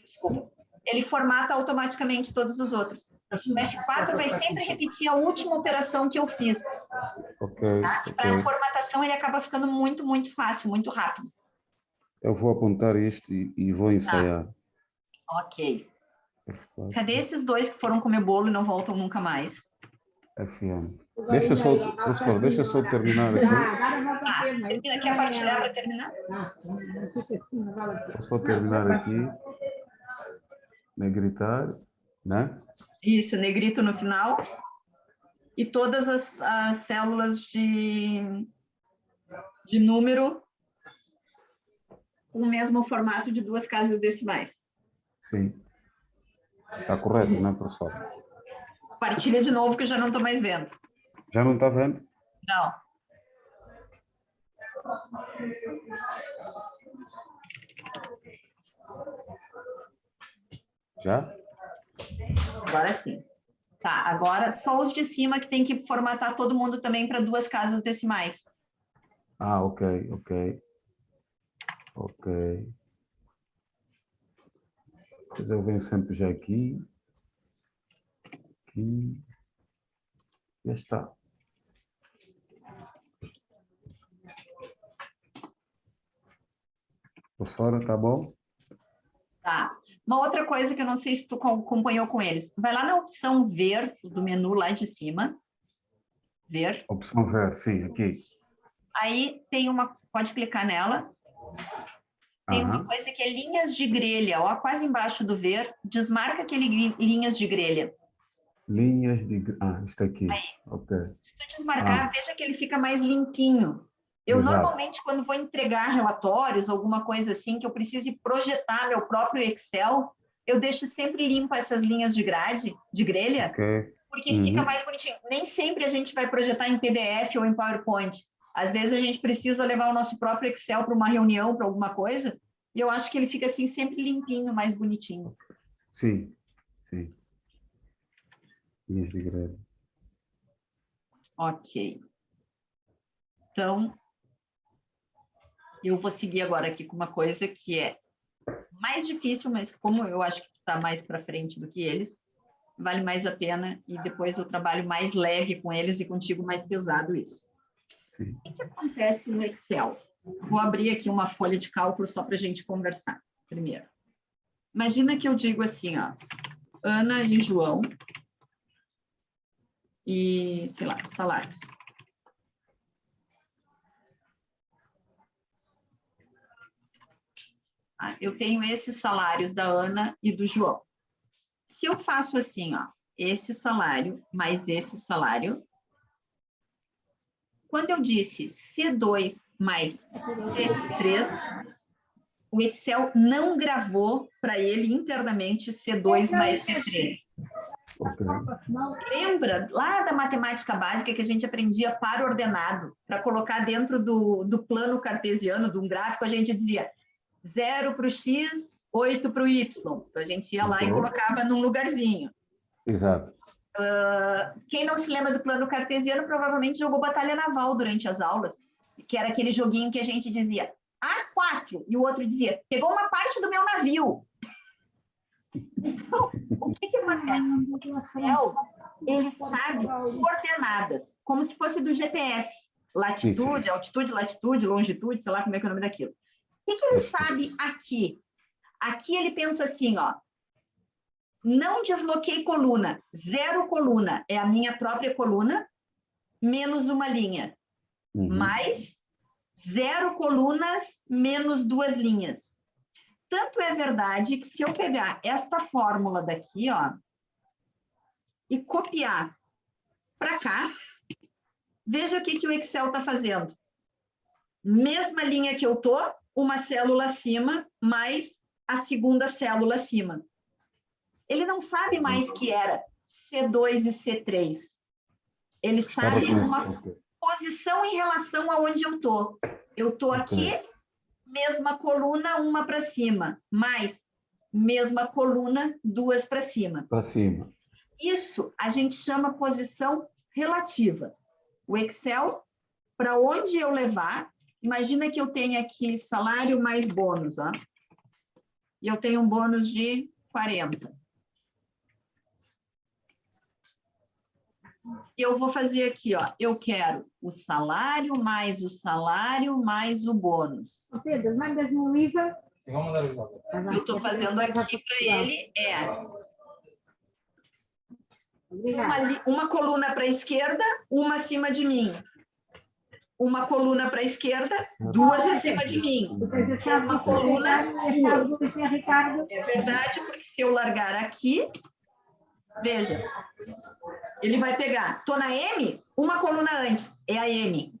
desculpa, ele formata automaticamente todos os outros. O F4 vai sempre repetir a última operação que eu fiz.
Ok.
Tá? Para a formatação ele acaba ficando muito, muito fácil, muito rápido.
Eu vou apontar isto e vou ensaiar.
Ok.
F4,
Cadê esses dois que foram comer bolo e não voltam nunca mais?
FN. Deixa só, professor, deixa só terminar aqui.
Termina, quer partilhar para terminar?
Vou só terminar aqui. Negritar, né?
Isso, negrito no final. E todas as células de número com o mesmo formato de 2 casas decimais.
Sim. Está correto, né, professor?
Partilha de novo que eu já não estou mais vendo.
Já não está vendo?
Não.
Já?
Agora sim. Tá, agora só os de cima que tem que formatar todo mundo também para 2 casas decimais.
Ah, ok. Mas eu venho sempre já aqui. Já está. Professora, tá bom?
Tá. Uma outra coisa que eu não sei se tu acompanhou com eles. Vai lá na opção ver do menu lá de cima. Ver.
Opção ver, sim, aqui.
Aí tem uma, pode clicar nela. Tem uma coisa que é linhas de grelha, ó, quase embaixo do ver. Desmarca aquele linhas de grelha.
Linhas de... Ah, está aqui.
Aí.
Ok.
Se tu desmarcar, veja que ele fica mais limpinho. Eu
Exato.
normalmente, quando vou entregar relatórios, alguma coisa assim, que eu precise projetar meu próprio Excel, eu deixo sempre limpa essas linhas de grelha,
Ok.
porque fica mais bonitinho. Nem sempre a gente vai projetar em PDF ou em PowerPoint. Às vezes a gente precisa levar o nosso próprio Excel para uma reunião, para alguma coisa, e eu acho que ele fica assim sempre limpinho, mais bonitinho.
Sim. Linhas de grelha.
Ok. Então, eu vou seguir agora aqui com uma coisa que é mais difícil, mas como eu acho que tu está mais para frente do que eles, vale mais a pena e depois eu trabalho mais leve com eles e contigo mais pesado isso.
Sim.
O que acontece no Excel? Vou abrir aqui uma folha de cálculo só para a gente conversar primeiro. Imagina que eu digo assim, ó, Ana e João e, sei lá, salários. Eu tenho esses salários da Ana e do João. Se eu faço assim, ó, esse salário mais esse salário, quando eu disse C2 mais C3, o Excel não gravou para ele internamente C2 mais C3.
Ok.
Lembra lá da matemática básica que a gente aprendia par ordenado, para colocar dentro do plano cartesiano, de um gráfico, a gente dizia 0 para o X, 8 para o Y. Então, a gente ia lá e colocava num lugarzinho.
Exato.
Quem não se lembra do plano cartesiano provavelmente jogou Batalha Naval durante as aulas, que era aquele joguinho que a gente dizia A4, e o outro dizia, pegou uma parte do meu navio. Então, o que acontece? O Excel, ele sabe coordenadas, como se fosse do GPS. Latitude,
sim.
altitude, latitude, longitude, sei lá como é que é o nome daquilo. O que ele sabe aqui? Aqui ele pensa assim, ó. Não desloquei coluna. 0 coluna é a minha própria coluna, menos uma linha. Mais 0 colunas, menos 2 linhas. Tanto é verdade que se eu pegar esta fórmula daqui, ó, e copiar para cá, veja o que o Excel está fazendo. Mesma linha que eu tô, uma célula acima, mais a segunda célula acima. Ele não sabe mais que era C2 e C3. Ele sabe uma posição em relação aonde eu estou. Eu estou aqui, mesma coluna, uma para cima, mais mesma coluna, duas para cima.
Para cima.
Isso a gente chama posição relativa. O Excel, para onde eu levar, imagina que eu tenho aqui salário mais bônus, ó. E eu tenho um bônus de 40. Eu vou fazer aqui, ó. Eu quero o salário mais o bônus.
Pedro, mandas-me o IVA.
Eu estou fazendo aqui para ele uma coluna para a esquerda, uma acima de mim. Uma coluna para a esquerda, duas acima de mim. Uma coluna, duas. É verdade, porque se eu largar aqui, veja, ele vai pegar. Estou na M, uma coluna antes, é a M.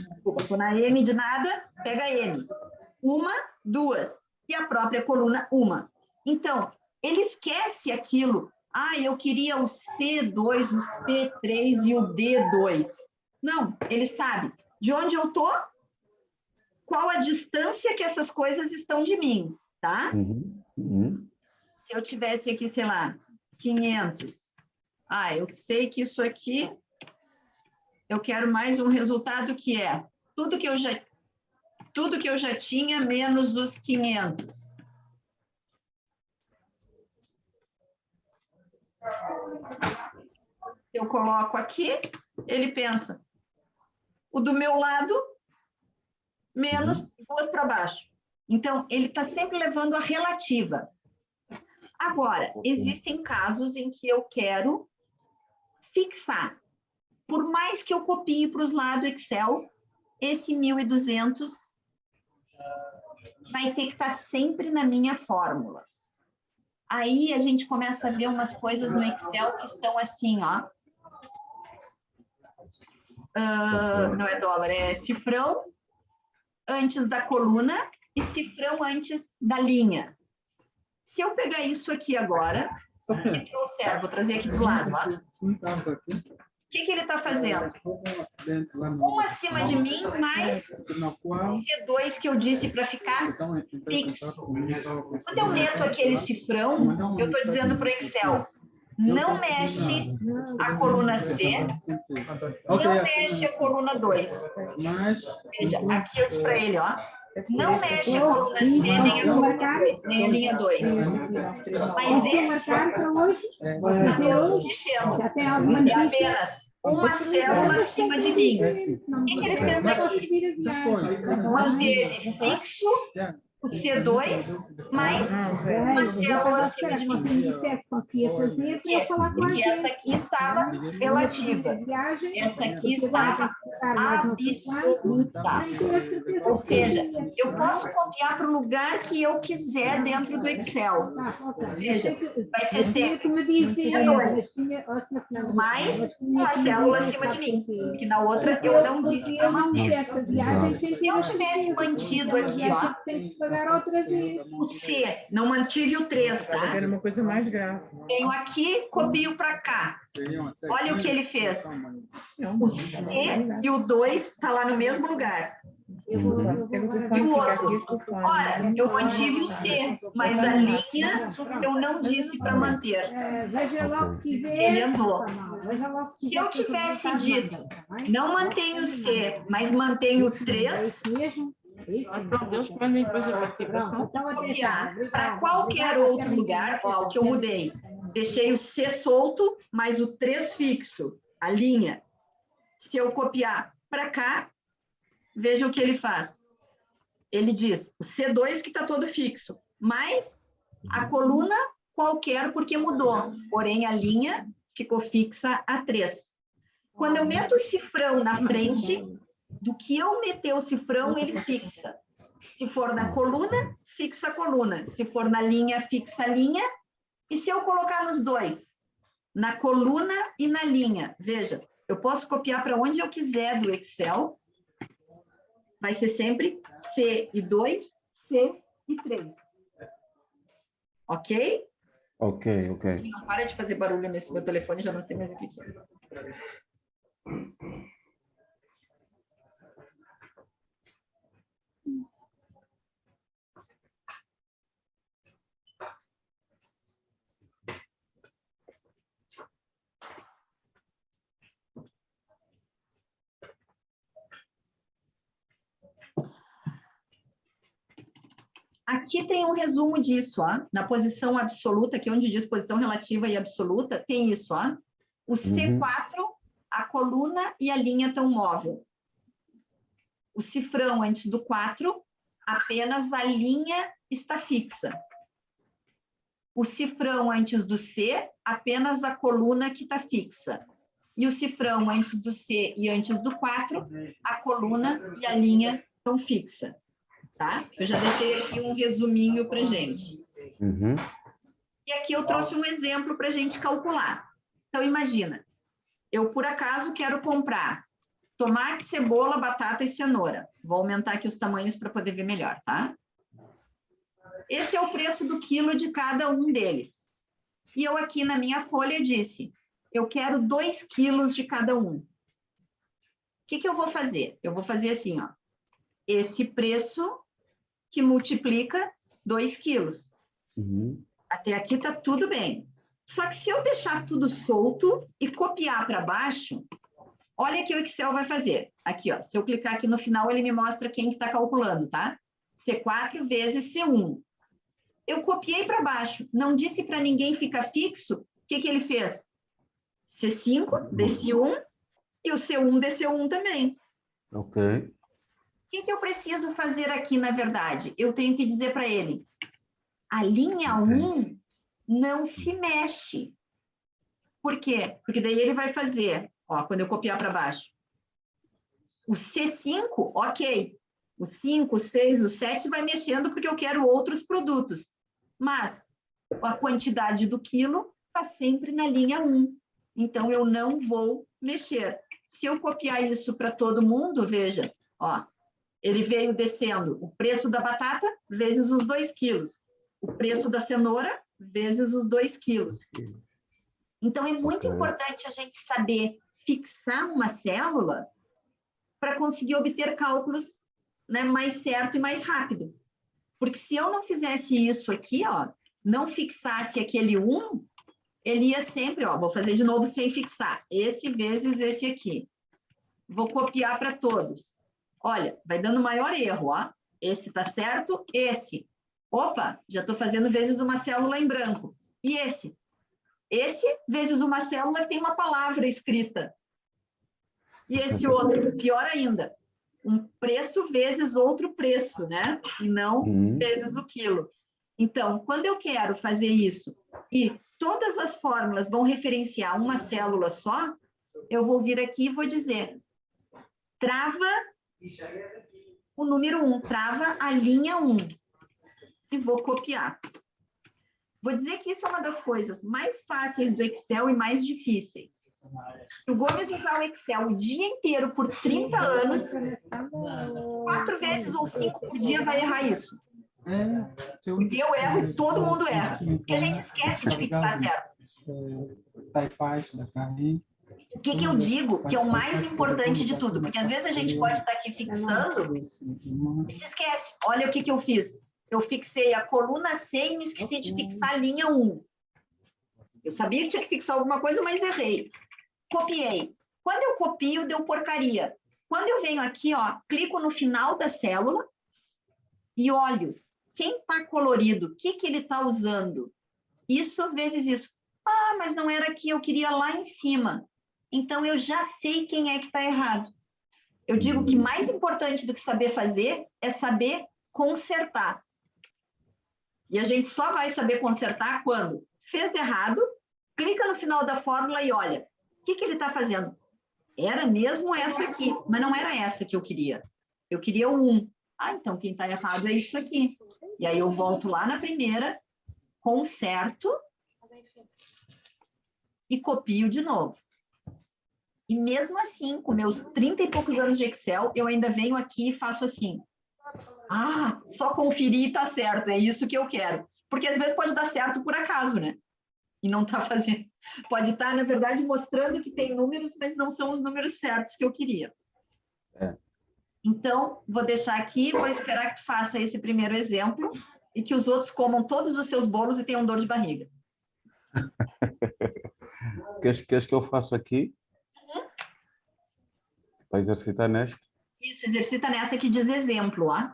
Desculpa, estou na M de nada, pega a M. Uma, duas. E a própria coluna, uma. Então, ele esquece aquilo. Ah, eu queria o C2, o C3 e o D2. Não, ele sabe de onde eu estou, qual a distância que essas coisas estão de mim, tá? Se eu tivesse aqui, sei lá, 500. Ah, eu sei que isso aqui, eu quero mais um resultado que é tudo que eu já tinha menos os 500. Eu coloco aqui, ele pensa, o do meu lado, menos duas para baixo. Então, ele está sempre levando a relativa. Agora, existem casos em que eu quero fixar. Por mais que eu copie para os lados Excel, esse 1.200 vai ter que estar sempre na minha fórmula. Aí a gente começa a ver umas coisas no Excel que são assim, ó. Não é dólar, é cifrão antes da coluna e cifrão antes da linha. Se eu pegar isso aqui agora e trouxer, vou trazer aqui do lado, ó. O que ele está fazendo? Um acima de mim, mais C2 que eu disse para ficar fixo. Quando eu meto aquele cifrão, eu estou dizendo para o Excel, não mexe a coluna C, não mexe a coluna 2. Veja, aqui eu disse para ele, ó, não mexe a coluna C, nem a coluna 2, nem a linha 2. Mas esse, não mexendo, é apenas uma célula acima de mim. O que ele fez aqui? Manteve fixo o C2 mais uma célula acima de mim. Porque essa aqui estava relativa. Essa aqui estava absoluta. Ou seja, eu posso copiar para o lugar que eu quiser dentro do Excel. Veja, vai ser sempre C2 mais uma célula acima de mim. Porque na outra eu não disse para manter. Se eu tivesse mantido aqui, ó, o C, não mantive o 3, tá?
Era uma coisa mais grave.
Venho aqui, copio para cá. Olha o que ele fez. O C e o 2 está lá no mesmo lugar. E o outro, ora, eu mantive o C, mas a linha eu não disse para manter. Ele andou. Se eu tivesse dito, não mantenho o C, mas mantenho o 3, copiar para qualquer outro lugar, ó, o que eu mudei. Deixei o C solto, mas o 3 fixo, a linha. Se eu copiar para cá, veja o que ele faz. Ele diz, o C2 que está todo fixo, mas a coluna qualquer porque mudou, porém a linha ficou fixa a 3. Quando eu meto o cifrão na frente, do que eu meter o cifrão, ele fixa. Se for na coluna, fixa a coluna. Se for na linha, fixa a linha. E se eu colocar nos dois, na coluna e na linha, veja, eu posso copiar para onde eu quiser do Excel. Vai ser sempre C e 2, C e 3. Ok?
Ok, ok.
Não para de fazer barulho nesse meu telefone, já não sei mais o que é. Aqui tem um resumo disso, ó. Na posição absoluta, que é onde diz posição relativa e absoluta, tem isso, ó. O C4, a coluna e a linha estão móvel. O cifrão antes do 4, apenas a linha está fixa. O cifrão antes do C, apenas a coluna que está fixa. E o cifrão antes do C e antes do 4, a coluna e a linha estão fixas. Tá? Eu já deixei aqui um resuminho para gente. E aqui eu trouxe um exemplo para a gente calcular. Então, imagina, eu por acaso quero comprar tomate, cebola, batata e cenoura. Vou aumentar aqui os tamanhos para poder ver melhor, tá? Esse é o preço do quilo de cada um deles. E eu aqui na minha folha disse, eu quero 2 quilos de cada um. O que eu vou fazer? Eu vou fazer assim, ó. Esse preço que multiplica 2 quilos. Até aqui está tudo bem. Só que se eu deixar tudo solto e copiar para baixo, olha o que o Excel vai fazer. Aqui, ó, se eu clicar aqui no final, ele me mostra quem que está calculando, tá? C4 vezes C1. Eu copiei para baixo, não disse para ninguém ficar fixo. O que ele fez? C5 desse 1 e o C1 desse 1 também.
Ok.
O que eu preciso fazer aqui, na verdade? Eu tenho que dizer para ele, a linha 1 não se mexe. Por quê? Porque daí ele vai fazer, ó, quando eu copiar para baixo, o C5, ok. O 5, o 6, o 7 vai mexendo porque eu quero outros produtos. Mas a quantidade do quilo está sempre na linha 1. Então, eu não vou mexer. Se eu copiar isso para todo mundo, veja, ó, ele veio descendo o preço da batata vezes os 2 quilos. O preço da cenoura vezes os 2 quilos. Então, é muito importante a gente saber fixar uma célula para conseguir obter cálculos, né, mais certo e mais rápido. Porque se eu não fizesse isso aqui, ó, não fixasse aquele 1, ele ia sempre, ó, vou fazer de novo sem fixar. Esse vezes esse aqui. Vou copiar para todos. Olha, vai dando maior erro, ó. Esse está certo, esse. Opa, já estou fazendo vezes uma célula em branco. E esse? Esse vezes uma célula tem uma palavra escrita. E esse outro, pior ainda, um preço vezes outro preço, né? E não vezes o quilo. Então, quando eu quero fazer isso e todas as fórmulas vão referenciar uma célula só, eu vou vir aqui e vou dizer, trava o número 1, trava a linha 1. E vou copiar. Vou dizer que isso é uma das coisas mais fáceis do Excel e mais difíceis. Se o Gomes usar o Excel o dia inteiro por 30 anos, 4 vezes ou 5 por dia vai errar isso. Porque eu erro e todo mundo erra. Porque a gente esquece de fixar zero. O que eu digo que é o mais importante de tudo? Porque às vezes a gente pode estar aqui fixando e se esquece. Olha o que eu fiz. Eu fixei a coluna C e me esqueci de fixar a linha 1. Eu sabia que tinha que fixar alguma coisa, mas errei. Copiei. Quando eu copio, deu porcaria. Quando eu venho aqui, ó, clico no final da célula e olho quem está colorido, o que ele está usando. Isso vezes isso. Ah, mas não era aqui, eu queria lá em cima. Então, eu já sei quem é que está errado. Eu digo que mais importante do que saber fazer é saber consertar. E a gente só vai saber consertar quando fez errado, clica no final da fórmula e olha, o que ele está fazendo? Era mesmo essa aqui, mas não era essa que eu queria. Eu queria o 1. Ah, então quem está errado é isso aqui. E aí eu volto lá na primeira, conserto e copio de novo. E mesmo assim, com meus 30 e poucos anos de Excel, eu ainda venho aqui e faço assim. Ah, só conferir e tá certo, é isso que eu quero. Porque às vezes pode dar certo por acaso, né? e não está fazendo. Pode estar, na verdade, mostrando que tem números, mas não são os números certos que eu queria.
É.
Então, vou deixar aqui, vou esperar que tu faça esse primeiro exemplo e que os outros comam todos os seus bolos e tenham dor de barriga.
Queres que eu faça aqui? Para exercitar neste?
Isso, exercita nessa que diz exemplo, ó.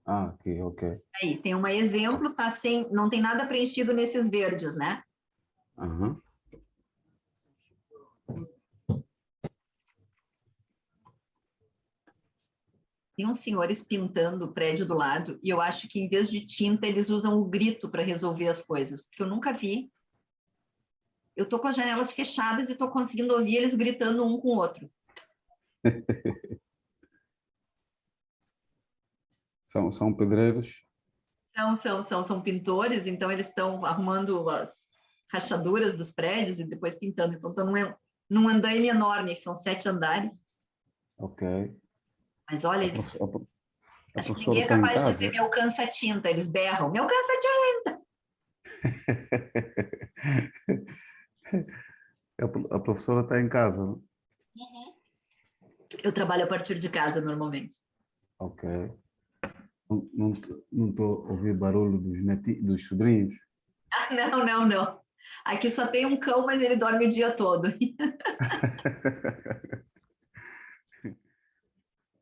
Ah, aqui, ok.
Aí, tem um exemplo, tá sem, não tem nada preenchido nesses verdes, né?
Aham.
Tem uns senhores pintando o prédio do lado e eu acho que em vez de tinta eles usam o grito para resolver as coisas, porque eu nunca vi. Eu tô com as janelas fechadas e tô conseguindo ouvir eles gritando um com o outro.
São pedreiros?
São pintores, então eles estão arrumando as rachaduras dos prédios e depois pintando. Então estão num andaime enorme, que são 7 andares.
Ok.
Mas olha,
A
eles, acho que
professora
ninguém é
está em
capaz de
casa?
dizer meu cansa-tinta, eles berram, meu cansa-tinta!
A professora está em casa, não?
Eu trabalho a partir de casa, normalmente.
Ok. Não estou a ouvir barulho dos sobrinhos?
Ah, não. Aqui só tem um cão, mas ele dorme o dia todo.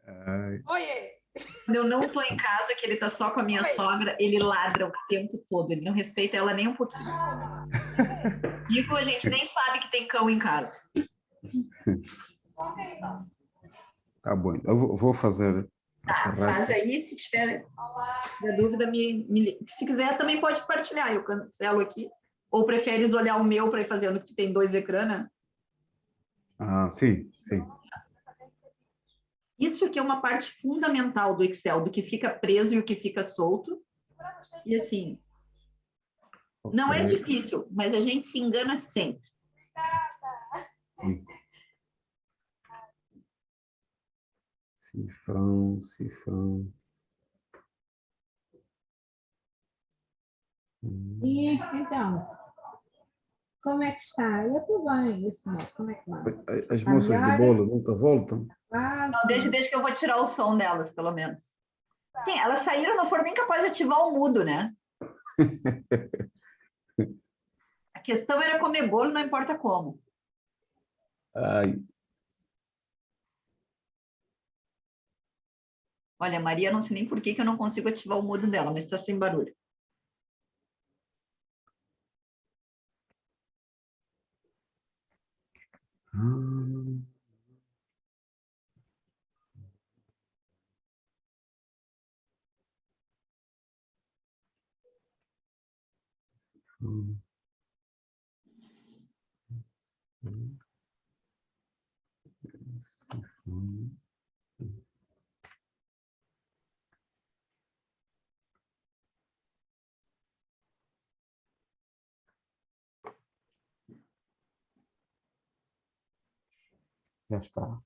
Ai,
Oiê!
Quando eu não estou em casa, que ele está só com a minha sogra, ele ladra o tempo todo. Ele não respeita ela nem um pouquinho. Digo, a gente nem sabe que tem cão em casa.
tá bom. Eu vou fazer a
Tá,
tarrafa.
faz aí, se tiver dúvida, se quiser também pode partilhar, eu cancelo aqui. Ou preferes olhar o meu para ir fazendo, que tem 2 ecrãs, né?
Ah, sim.
Isso aqui é uma parte fundamental do Excel, do que fica preso e o que fica solto. E assim, não é
Ok.
difícil, mas a gente se engana sempre.
Cifrão.
E então, como é que está? Eu estou bem, eu senhor, como é que vai?
As
Está
moças do
melhor?
bolo nunca voltam?
Ah,
Não, deixa que eu vou tirar o som delas, pelo menos. Sim, elas saíram, não foram nem capazes de ativar o mudo, né? A questão era comer bolo, não importa como.
Ai,
Olha, a Maria, não sei nem por que eu não consigo ativar o mudo dela, mas está sem barulho.
já está.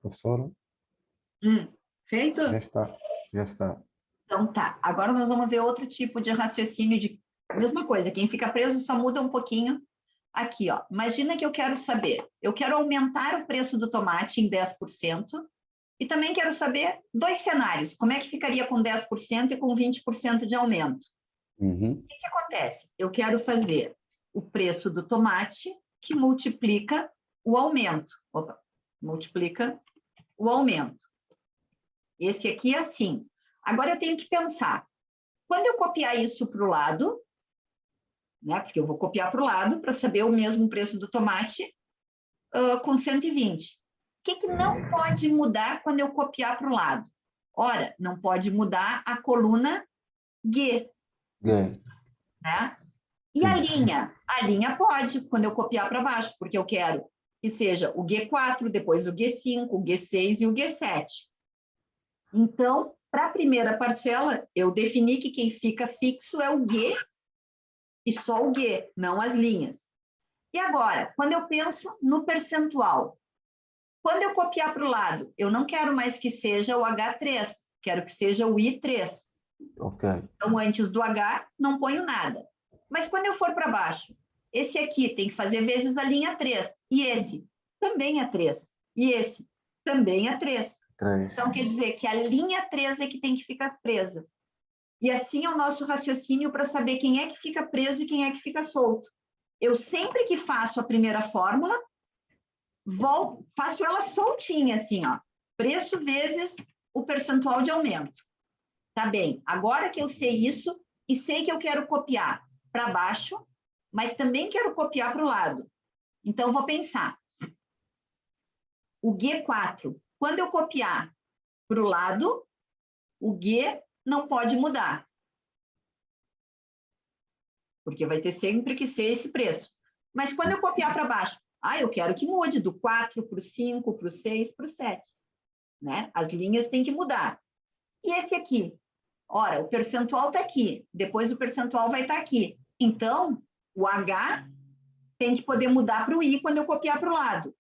Professora?
Feito?
Já está.
Então tá. Agora nós vamos ver outro tipo de raciocínio de mesma coisa. Quem fica preso só muda um pouquinho. Aqui, ó. Imagina que eu quero saber. Eu quero aumentar o preço do tomate em 10%. E também quero saber 2 cenários. Como é que ficaria com 10% e com 20% de aumento?
Uhum.
O que acontece? Eu quero fazer o preço do tomate que multiplica o aumento. Opa, multiplica o aumento. Esse aqui é assim. Agora eu tenho que pensar. Quando eu copiar isso para o lado, né, porque eu vou copiar para o lado para saber o mesmo preço do tomate com 120. O que não pode mudar quando eu copiar para o lado? Ora, não pode mudar a coluna G.
É.
Né? E a linha? A linha pode, quando eu copiar para baixo, porque eu quero que seja o G4, depois o G5, o G6 e o G7. Então, para a primeira parcela, eu defini que quem fica fixo é o G e só o G, não as linhas. E agora, quando eu penso no percentual, Quando eu copiar para o lado, eu não quero mais que seja o H3, quero que seja o I3.
Ok.
Então, antes do H, não ponho nada. Mas quando eu for para baixo, esse aqui tem que fazer vezes a linha 3, e esse também é 3, e esse também é 3.
3.
Então, quer dizer que a linha 3 é que tem que ficar presa. E assim é o nosso raciocínio para saber quem é que fica preso e quem é que fica solto. Eu sempre que faço a primeira fórmula, faço ela soltinha, assim, ó. Preço vezes o percentual de aumento. Tá bem, agora que eu sei isso e sei que eu quero copiar para baixo, mas também quero copiar para o lado. Então, vou pensar. O G4, quando eu copiar para o lado, o G não pode mudar. Porque vai ter sempre que ser esse preço. Mas quando eu copiar para baixo, eu quero que mude do 4 para o 5, para o 6, para o 7. Né? As linhas têm que mudar. E esse aqui? Ora, o percentual está aqui, depois o percentual vai estar aqui. Então, o H tem que poder mudar para o I quando eu copiar para o lado.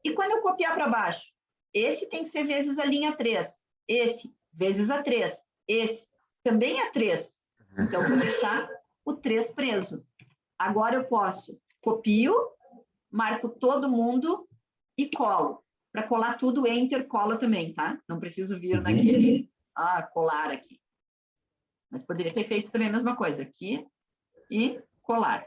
E quando eu copiar para baixo? Esse tem que ser vezes a linha 3. Esse, vezes a 3. Esse, também é 3. Então, vou deixar o 3 preso. Agora eu posso, copio, marco todo mundo e colo. Para colar tudo, Enter, cola também, tá? Não preciso vir naquele, colar aqui. Mas poderia ter feito também a mesma coisa, aqui e colar,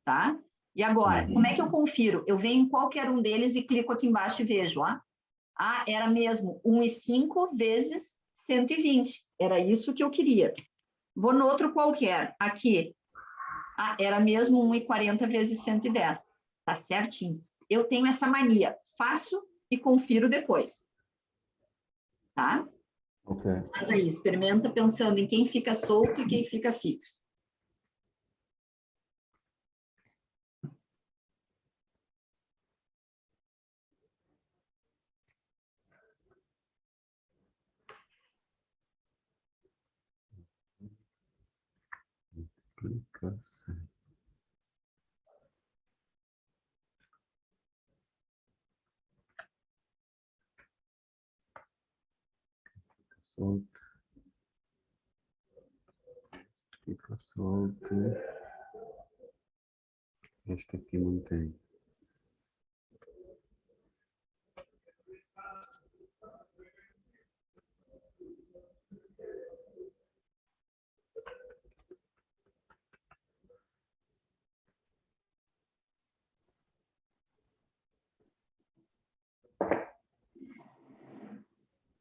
tá? E agora, como é que eu confiro? Eu venho em qualquer um deles e clico aqui embaixo e vejo, ó. Era mesmo 1,5 vezes 120. Era isso que eu queria. Vou no outro qualquer, aqui. Era mesmo 1,40 vezes 110. Tá certinho. Eu tenho essa mania. Faço e confiro depois. Tá?
Ok.
Mas aí, experimenta pensando em quem fica solto e quem fica fixo.
Multiplicação. Solto. Fica solto. Este aqui mantém.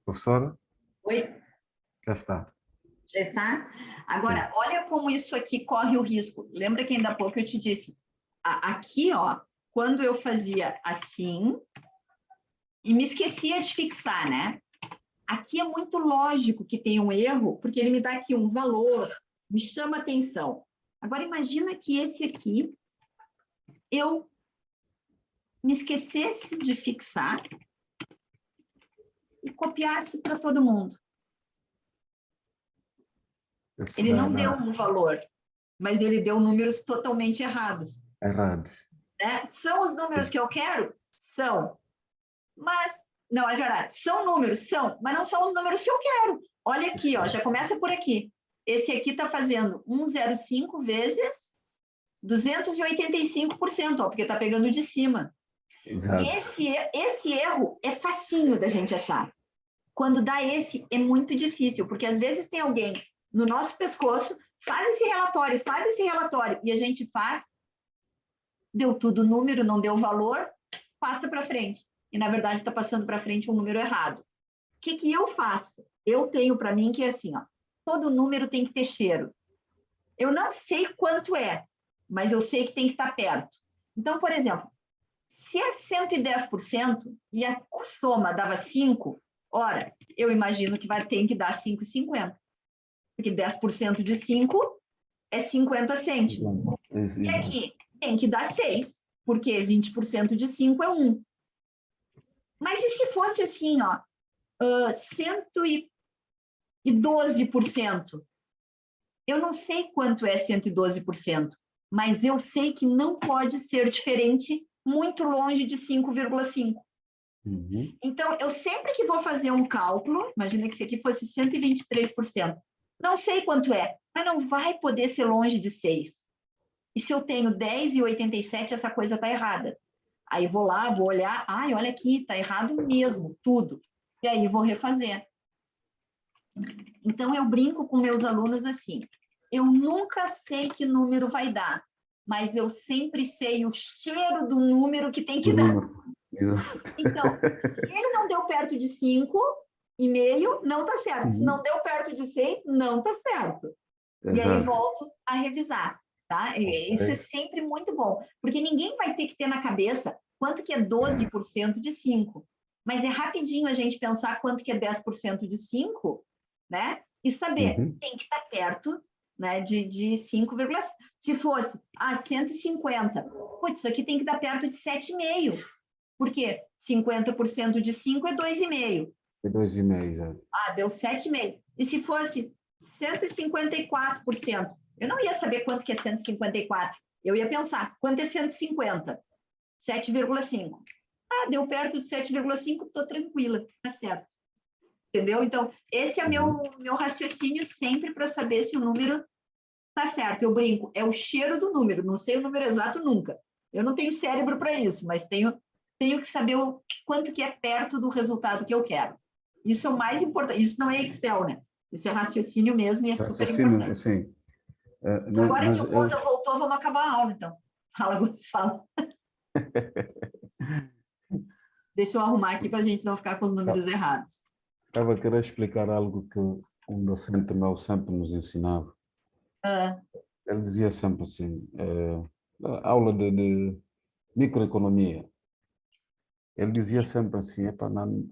Professora?
Oi?
Já está.
Já está? Agora,
Sim.
olha como isso aqui corre o risco. Lembra que ainda há pouco eu te disse, aqui, ó, quando eu fazia assim, e me esquecia de fixar, né? Aqui é muito lógico que tem um erro, porque ele me dá aqui um valor, me chama atenção. Agora, imagina que esse aqui, eu me esquecesse de fixar e copiasse para todo mundo. Ele não deu um valor, mas ele deu números totalmente errados.
Errados.
Né? São os números que eu quero? São. Mas, não, é verdade, são números, são, mas não são os números que eu quero. Olha aqui, ó, já começa por aqui. Esse aqui está fazendo 105 vezes 285%, ó, porque está pegando de cima.
Exato.
Esse erro é facinho da gente achar. Quando dá esse, é muito difícil, porque às vezes tem alguém no nosso pescoço, faz esse relatório, e a gente faz, deu tudo número, não deu valor, passa para frente. E, na verdade, está passando para frente um número errado. O que eu faço? Eu tenho para mim que é assim, ó, todo número tem que ter cheiro. Eu não sei quanto é, mas eu sei que tem que estar perto. Então, por exemplo, se é 110% e a soma dava 5, ora, eu imagino que tem que dar 5,50. Porque 10% de 5 é 50 cêntimos. E aqui tem que dar 6, porque 20% de 5 é 1. Mas e se fosse assim, ó, 112%? Eu não sei quanto é 112%, mas eu sei que não pode ser diferente muito longe de 5,5.
Uhum.
Então, eu sempre que vou fazer um cálculo, imagina que isso aqui fosse 123%, não sei quanto é, mas não vai poder ser longe de 6. E se eu tenho 10,87, essa coisa está errada. Aí vou lá, vou olhar, ai, olha aqui, está errado mesmo, tudo. E aí vou refazer. Então, eu brinco com meus alunos assim, eu nunca sei que número vai dar, mas eu sempre sei o cheiro do número que tem que
O
dar.
número. Exato.
Então, se ele não deu perto de 5,5, não está certo. Se não deu perto de 6, não está certo. E aí
Exato.
volto a revisar, tá? Isso é sempre muito bom, porque ninguém vai ter que ter na cabeça quanto que é 12% de 5. Mas é rapidinho a gente pensar quanto que é 10% de 5, né? E saber,
Uhum.
tem que estar perto, né, de 5,5. Se fosse 150, putz, isso aqui tem que dar perto de 7,5. Por quê? 50% de 5 é 2,5.
É 2,5, exato.
Deu 7,5. E se fosse 154%, eu não ia saber quanto que é 154. Eu ia pensar, quanto é 150? 7,5. Deu perto de 7,5, estou tranquila, tá certo. Entendeu? Então, esse é meu raciocínio sempre para saber se o número tá certo. Eu brinco, é o cheiro do número, não sei o número exato nunca. Eu não tenho cérebro para isso, mas tenho que saber o quanto que é perto do resultado que eu quero. Isso é o mais importante. Isso não é Excel, né? Isso é raciocínio mesmo e é super importante.
Assim,
Agora que o Gonza voltou, vamos acabar a aula, então. Fala, Gonza, fala. Deixa eu arrumar aqui para a gente não ficar com os números errados.
Estava a querer explicar algo que um docente meu sempre nos ensinava. Ele dizia sempre assim, aula de microeconomia. Ele dizia sempre assim,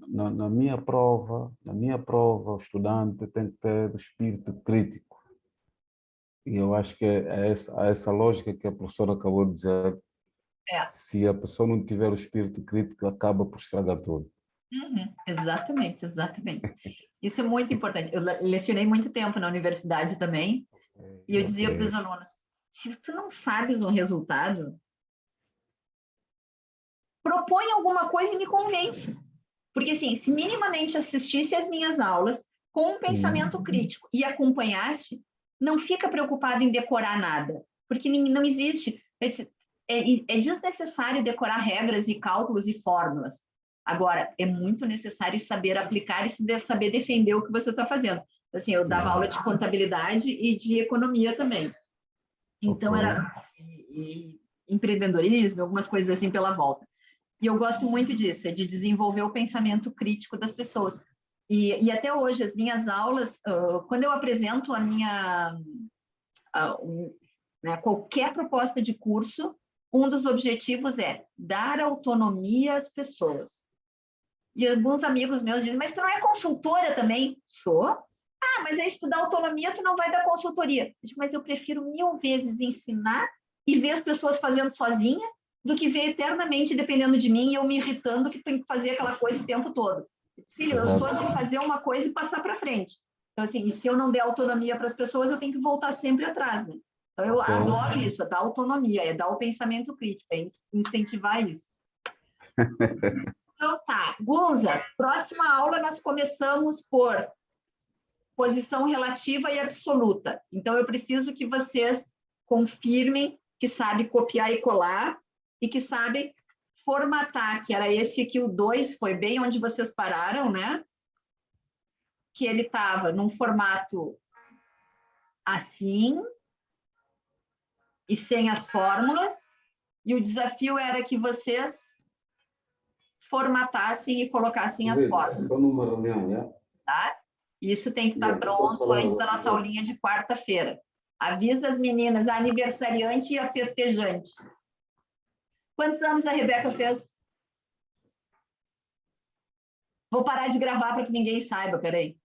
na minha prova, o estudante tem que ter espírito crítico. E eu acho que é essa lógica que a professora acabou de dizer. Se a pessoa não tiver o espírito crítico, acaba por estragar tudo.
Exatamente, exatamente. Isso é muito importante. Eu lecionei muito tempo na universidade também, e eu dizia para os alunos, se tu não sabes um resultado, propõe alguma coisa e me convence. Porque, assim, se minimamente assistisse às minhas aulas com um pensamento crítico e acompanhasse, não fica preocupado em decorar nada, porque não existe. É desnecessário decorar regras e cálculos e fórmulas. Agora, é muito necessário saber aplicar e saber defender o que você está fazendo. Assim, eu dava aula de contabilidade e de economia também. Então, era empreendedorismo, algumas coisas assim pela volta. E eu gosto muito disso, de desenvolver o pensamento crítico das pessoas. E até hoje, as minhas aulas, quando eu apresento qualquer proposta de curso, um dos objetivos é dar autonomia às pessoas. E alguns amigos meus dizem, mas tu não é consultora também? Sou. Mas é estudar autonomia, tu não vai dar consultoria. Eu digo, mas eu prefiro 1000 vezes ensinar e ver as pessoas fazendo sozinha do que ver eternamente dependendo de mim e eu me irritando que tenho que fazer aquela coisa o tempo todo. Filho, eu sou de fazer uma coisa e passar para frente. Então, assim, e se eu não der autonomia para as pessoas, eu tenho que voltar sempre atrás, né? Então, eu adoro isso, é dar autonomia, é dar o pensamento crítico, é incentivar isso. Então, tá. Gonza, próxima aula nós começamos por posição relativa e absoluta. Então, eu preciso que vocês confirmem que sabe copiar e colar e que sabe formatar, que era esse aqui, o 2, foi bem onde vocês pararam, né? Que ele estava num formato assim e sem as fórmulas, e o desafio era que vocês formatassem e colocassem as fórmulas.
Estou numa reunião, né?
Tá? Isso tem que estar pronto antes da nossa aulinha de quarta-feira. Avisa as meninas, a aniversariante e a festejante. Quantos anos a Rebeca fez? Vou parar de gravar para que ninguém saiba, peraí.